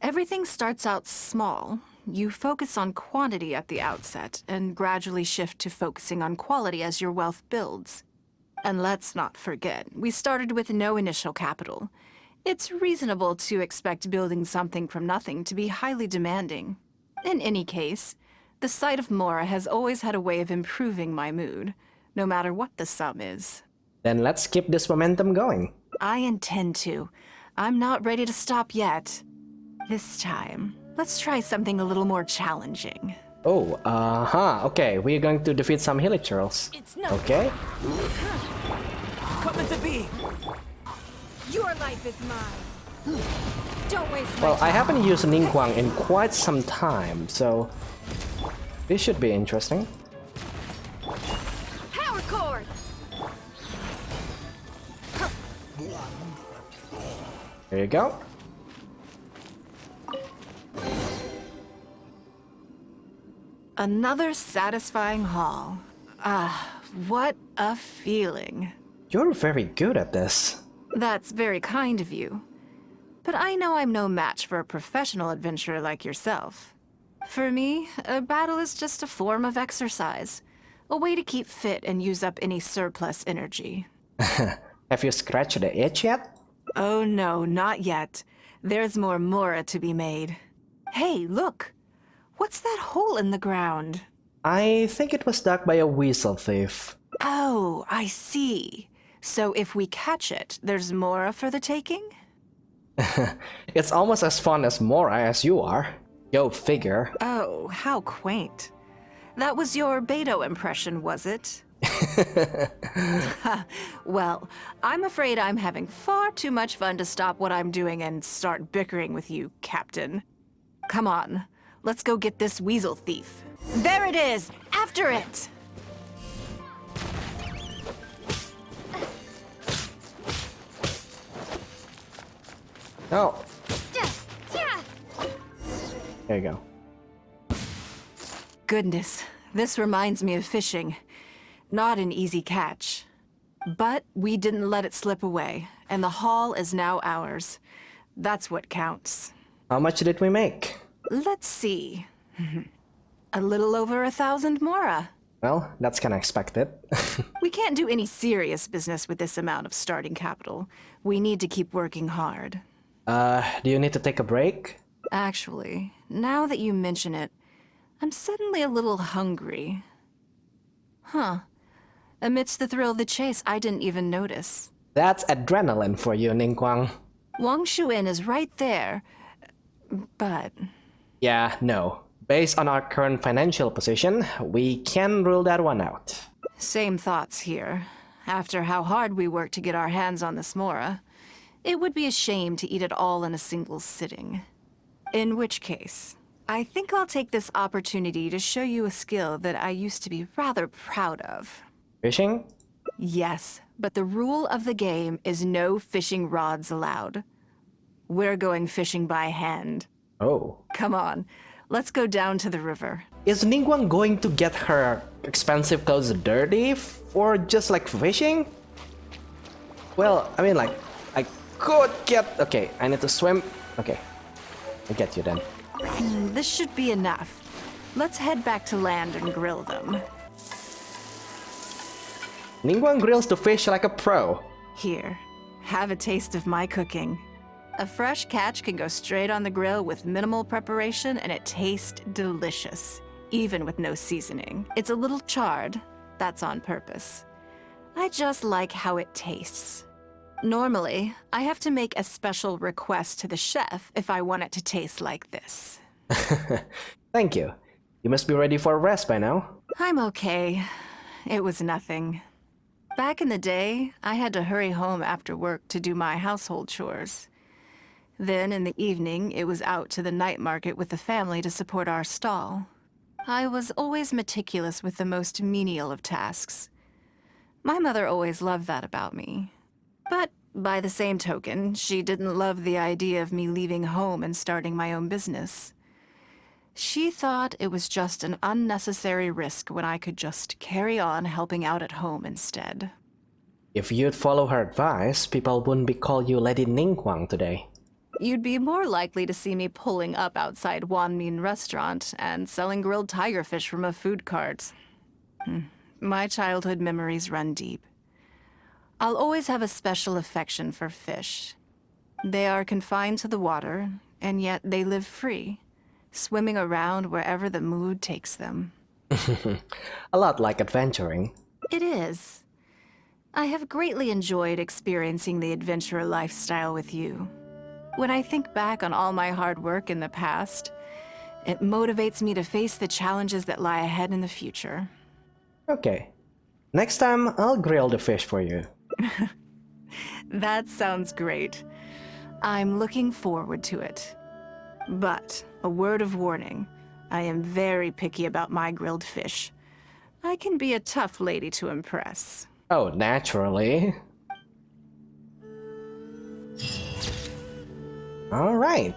Everything starts out small. You focus on quantity at the outset, and gradually shift to focusing on quality as your wealth builds. And let's not forget, we started with no initial capital. It's reasonable to expect building something from nothing to be highly demanding. In any case, the sight of mora has always had a way of improving my mood, no matter what the sum is. Then let's keep this momentum going. I intend to. I'm not ready to stop yet. This time, let's try something a little more challenging. Oh, okay, we're going to defeat some hilichurls. Okay. Coming to be. Your life is mine. Don't waste my Well, I time. haven't used Ningguang in quite some time, so this should be interesting. Power cord. There you go. Another satisfying haul. What a feeling. You're very good at this. That's very kind of you. But I know I'm no match for a professional adventurer like yourself. For me, a battle is just a form of exercise. A way to keep fit and use up any surplus energy. Have you scratched the itch yet? Oh no, not yet. There's more Mora to be made. Hey, look! What's that hole in the ground? I think it was dug by a weasel thief. Oh, I see. So if we catch it, there's Mora for the taking? It's almost as fun as Mora as you are. Go figure. Oh, how quaint. That was your Beto impression, was it? Well, I'm afraid I'm having far too much fun to stop what I'm doing and start bickering with you, Captain. Come on, let's go get this weasel thief. There it is! After it! Oh. There you go. Goodness, this reminds me of fishing. Not an easy catch. But we didn't let it slip away, and the haul is now ours. That's what counts. How much did we make? Let's see. A little over 1,000 Mora. Well, that's kinda expected. We can't do any serious business with this amount of starting capital. We need to keep working hard. Do you need to take a break? Actually, now that you mention it, I'm suddenly a little hungry. Huh. Amidst the thrill of the chase, I didn't even notice. That's adrenaline for you, Ningguang. Wang Shuin is right there, but... Yeah, no. Based on our current financial position, we can rule that one out. Same thoughts here. After how hard we worked to get our hands on this Mora, it would be a shame to eat it all in a single sitting. In which case, I think I'll take this opportunity to show you a skill that I used to be rather proud of. Fishing? Yes, but the rule of the game is no fishing rods allowed. We're going fishing by hand. Oh. Come on, let's go down to the river. Is Ningguang going to get her expensive clothes dirty or just like fishing? Well, I mean like, I could get... Okay, I need to swim. Okay, I get you then. This should be enough. Let's head back to land and grill them. Ningguang grills the fish like a pro. Here, have a taste of my cooking. A fresh catch can go straight on the grill with minimal preparation and it tastes delicious, even with no seasoning. It's a little charred, that's on purpose. I just like how it tastes. Normally, I have to make a special request to the chef if I want it to taste like this. Thank you. You must be ready for a rest by now. I'm okay. It was nothing. Back in the day, I had to hurry home after work to do my household chores. Then in the evening, it was out to the night market with the family to support our stall. I was always meticulous with the most menial of tasks. My mother always loved that about me. But by the same token, she didn't love the idea of me leaving home and starting my own business. She thought it was just an unnecessary risk when I could just carry on helping out at home instead. If you'd follow her advice, people wouldn't be calling you Lady Ningguang today. You'd be more likely to see me pulling up outside Wanmin restaurant and selling grilled tigerfish from a food cart. My childhood memories run deep. I'll always have a special affection for fish. They are confined to the water, and yet they live free, swimming around wherever the mood takes them. A lot like adventuring. It is. I have greatly enjoyed experiencing the adventurer lifestyle with you. When I think back on all my hard work in the past, it motivates me to face the challenges that lie ahead in the future. Okay. Next time, I'll grill the fish for you. That sounds great. I'm looking forward to it. But, a word of warning, I am very picky about my grilled fish. I can be a tough lady to impress. Oh, naturally. Alright.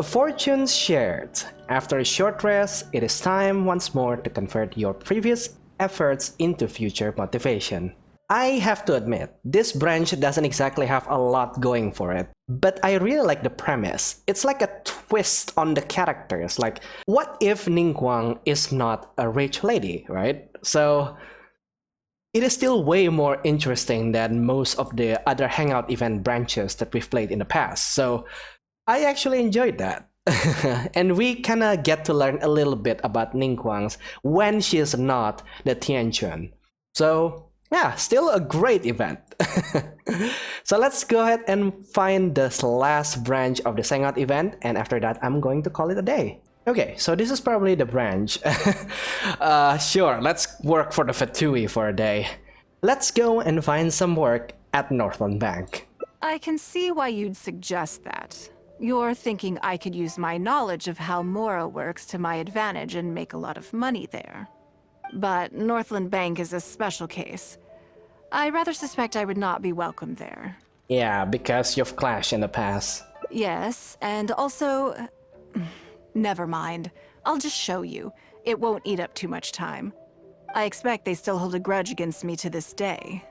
Fortunes shared. After a short rest, it is time once more to convert your previous efforts into future motivation. I have to admit, this branch doesn't exactly have a lot going for it, but I really like the premise. It's like a twist on the characters. Like, what if Ningguang is not a rich lady, right? So it is still way more interesting than most of the other Hangout event branches that we've played in the past. So I actually enjoyed that. And we kinda get to learn a little bit about Ningguang's when she is not the Tianquan. So yeah, still a great event. So let's go ahead and find this last branch of the Hangout event, and after that I'm going to call it a day. Okay, so this is probably the branch. Sure, let's work for the Fatui for a day. Let's go and find some work at Northland Bank. I can see why you'd suggest that. You're thinking I could use my knowledge of how Mora works to my advantage and make a lot of money there. But Northland Bank is a special case. I rather suspect I would not be welcome there. Yeah, because you've clashed in the past. Yes, and also... Never mind. I'll just show you. It won't eat up too much time. I expect they still hold a grudge against me to this day.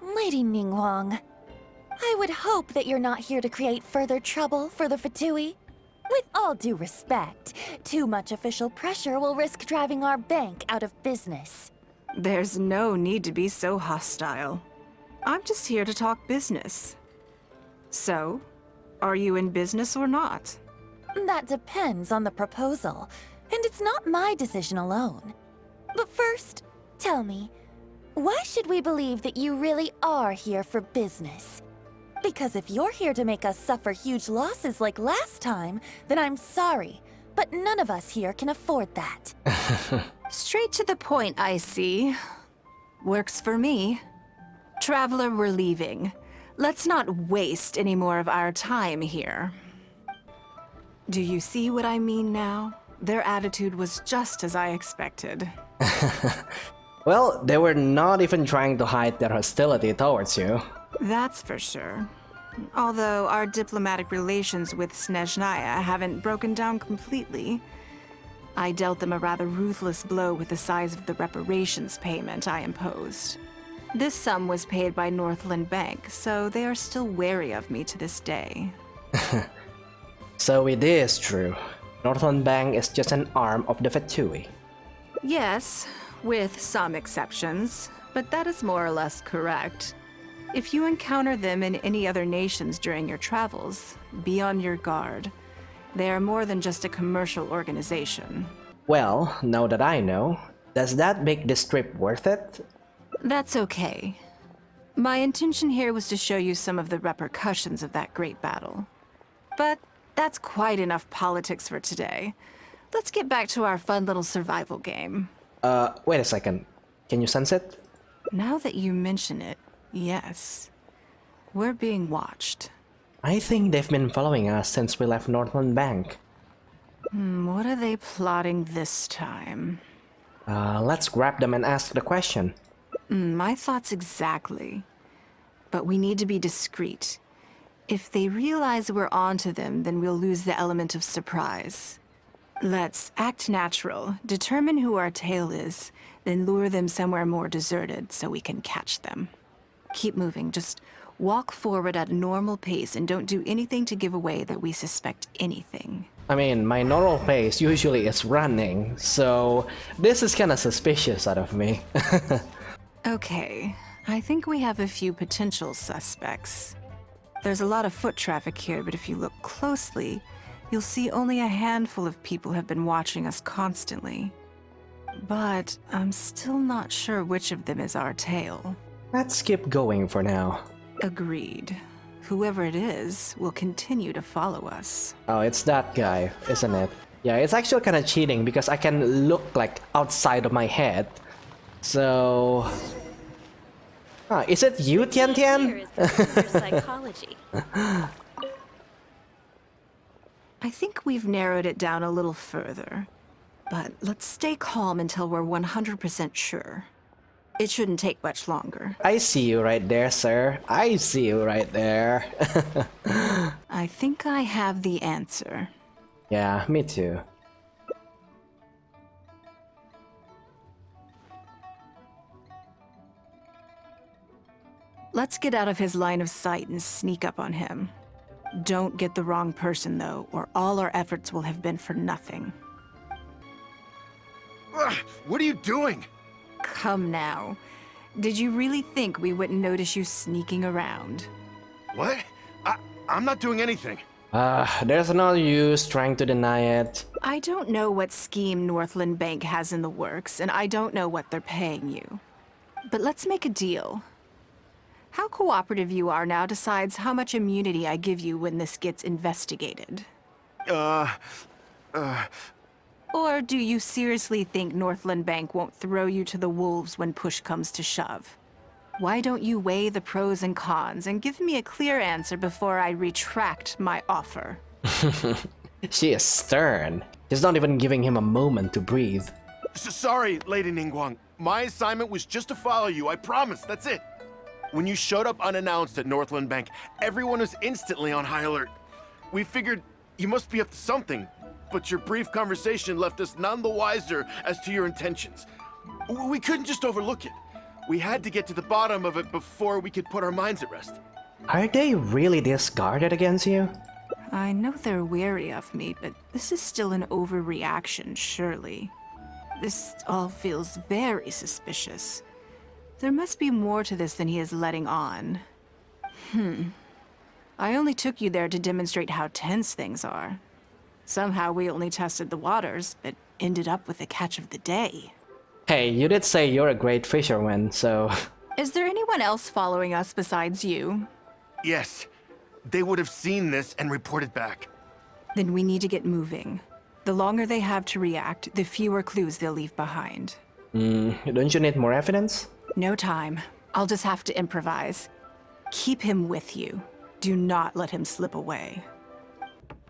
Lady Ningguang, I would hope that you're not here to create further trouble for the Fatui. With all due respect, too much official pressure will risk driving our bank out of business. There's no need to be so hostile. I'm just here to talk business. So, are you in business or not? That depends on the proposal, and it's not my decision alone. But first, tell me, why should we believe that you really are here for business? Because if you're here to make us suffer huge losses like last time, then I'm sorry, but none of us here can afford that. Straight to the point, I see. Works for me. Traveler, we're leaving. Let's not waste any more of our time here. Do you see what I mean now? Their attitude was just as I expected. Well, they were not even trying to hide their hostility towards you. That's for sure. Although our diplomatic relations with Snezhnaya haven't broken down completely. I dealt them a rather ruthless blow with the size of the reparations payment I imposed. This sum was paid by Northland Bank, so they are still wary of me to this day. So it is true. Northland Bank is just an arm of the Fatui. Yes, with some exceptions, but that is more or less correct. If you encounter them in any other nations during your travels, be on your guard. They are more than just a commercial organization. Well, now that I know, does that make this trip worth it? That's okay. My intention here was to show you some of the repercussions of that great battle. But that's quite enough politics for today. Let's get back to our fun little survival game. Wait a second. Can you sense it? Now that you mention it, yes. We're being watched. I think they've been following us since we left Northland Bank. What are they plotting this time? Let's grab them and ask the question. My thoughts exactly. But we need to be discreet. If they realize we're onto them, then we'll lose the element of surprise. Let's act natural, determine who our tail is, then lure them somewhere more deserted so we can catch them. Keep moving, just walk forward at a normal pace and don't do anything to give away that we suspect anything. I mean, my normal pace usually is running, so this is kinda suspicious out of me. Okay, I think we have a few potential suspects. There's a lot of foot traffic here, but if you look closely, you'll see only a handful of people have been watching us constantly. But I'm still not sure which of them is our tail. Let's keep going for now. Agreed. Whoever it is will continue to follow us. Oh, it's that guy, isn't it? Yeah, it's actually kind of cheating because I can look like outside of my head. So... is it you, Tian Tian? Psychology. I think we've narrowed it down a little further. But let's stay calm until we're 100% sure. It shouldn't take much longer. I see you right there, sir. I see you right there. I think I have the answer. Yeah, me too. Let's get out of his line of sight and sneak up on him. Don't get the wrong person, though, or all our efforts will have been for nothing. What are you doing? Come now. Did you really think we wouldn't notice you sneaking around? What? I'm not doing anything. There's no use trying to deny it. I don't know what scheme Northland Bank has in the works, and I don't know what they're paying you. But let's make a deal. How cooperative you are now decides how much immunity I give you when this gets investigated. Or do you seriously think Northland Bank won't throw you to the wolves when push comes to shove? Why don't you weigh the pros and cons and give me a clear answer before I retract my offer? She is stern. She's not even giving him a moment to breathe. Sorry, Lady Ningguang. My assignment was just to follow you, I promise, that's it. When you showed up unannounced at Northland Bank, everyone was instantly on high alert. We figured you must be up to something, but your brief conversation left us none the wiser as to your intentions. We couldn't just overlook it. We had to get to the bottom of it before we could put our minds at rest. Are they really this guarded against you? I know they're wary of me, but this is still an overreaction, surely. This all feels very suspicious. There must be more to this than he is letting on. I only took you there to demonstrate how tense things are. Somehow we only tested the waters, but ended up with the catch of the day. Hey, you did say you're a great fisherman, so... Is there anyone else following us besides you? Yes. They would have seen this and reported back. Then we need to get moving. The longer they have to react, the fewer clues they'll leave behind. Don't you need more evidence? No time. I'll just have to improvise. Keep him with you. Do not let him slip away.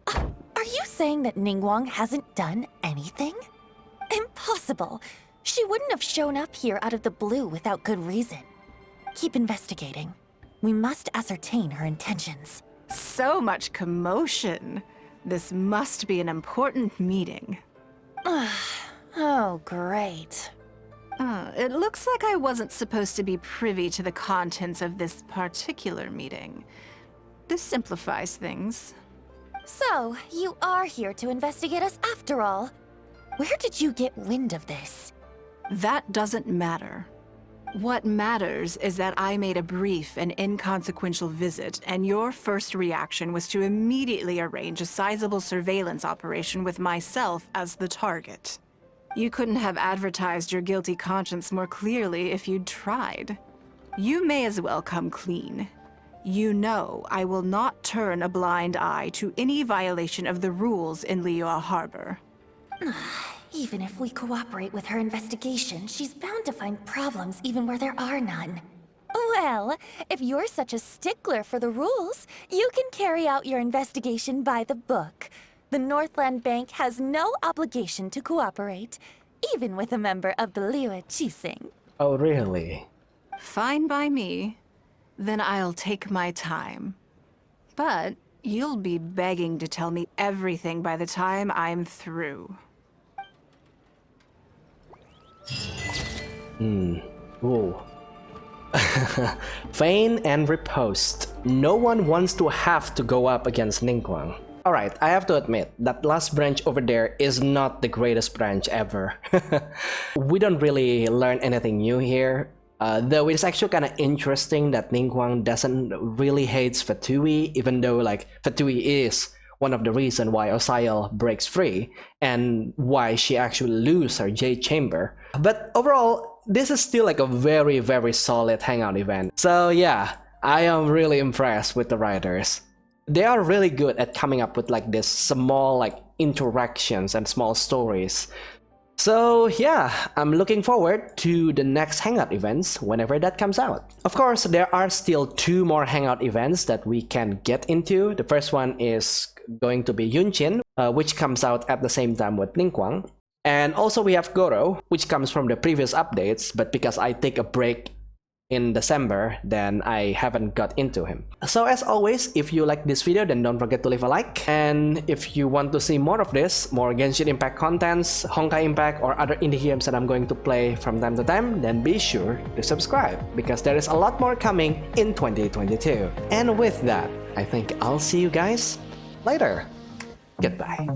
Are you saying that Ningguang hasn't done anything? Impossible. She wouldn't have shown up here out of the blue without good reason. Keep investigating. We must ascertain her intentions. So much commotion. This must be an important meeting. Oh, great. It looks like I wasn't supposed to be privy to the contents of this particular meeting. This simplifies things. So, you are here to investigate us after all. Where did you get wind of this? That doesn't matter. What matters is that I made a brief and inconsequential visit, and your first reaction was to immediately arrange a sizable surveillance operation with myself as the target. You couldn't have advertised your guilty conscience more clearly if you'd tried. You may as well come clean. You know I will not turn a blind eye to any violation of the rules in Liyue Harbor. Even if we cooperate with her investigation, she's bound to find problems even where there are none. Well, if you're such a stickler for the rules, you can carry out your investigation by the book. The Northland Bank has no obligation to cooperate, even with a member of the Liyue Qixing. Oh, really? Fine by me. Then I'll take my time. But you'll be begging to tell me everything by the time I'm through. Whoa. Feign and riposte. No one wants to have to go up against Ningguang. Alright, I have to admit, that last branch over there is not the greatest branch ever. We don't really learn anything new here. Though it's actually kind of interesting that Ningguang doesn't really hates Fatui, even though like Fatui is one of the reasons why Osael breaks free and why she actually loses her Jade Chamber. But overall, this is still like a very, very solid hangout event. So yeah, I am really impressed with the writers. They are really good at coming up with like this small like interactions and small stories. So yeah, I'm looking forward to the next hangout events whenever that comes out. Of course, there are still 2 more hangout events that we can get into. The first one is going to be Yunchin, which comes out at the same time with Ningguang. And also we have Goro, which comes from the previous updates, but because I take a break in December, then I haven't got into him. So as always, if you like this video, then don't forget to leave a like. And if you want to see more of this, more Genshin Impact contents, Honkai Impact, or other indie games that I'm going to play from time to time, then be sure to subscribe, because there is a lot more coming in 2022. And with that, I think I'll see you guys later. Goodbye.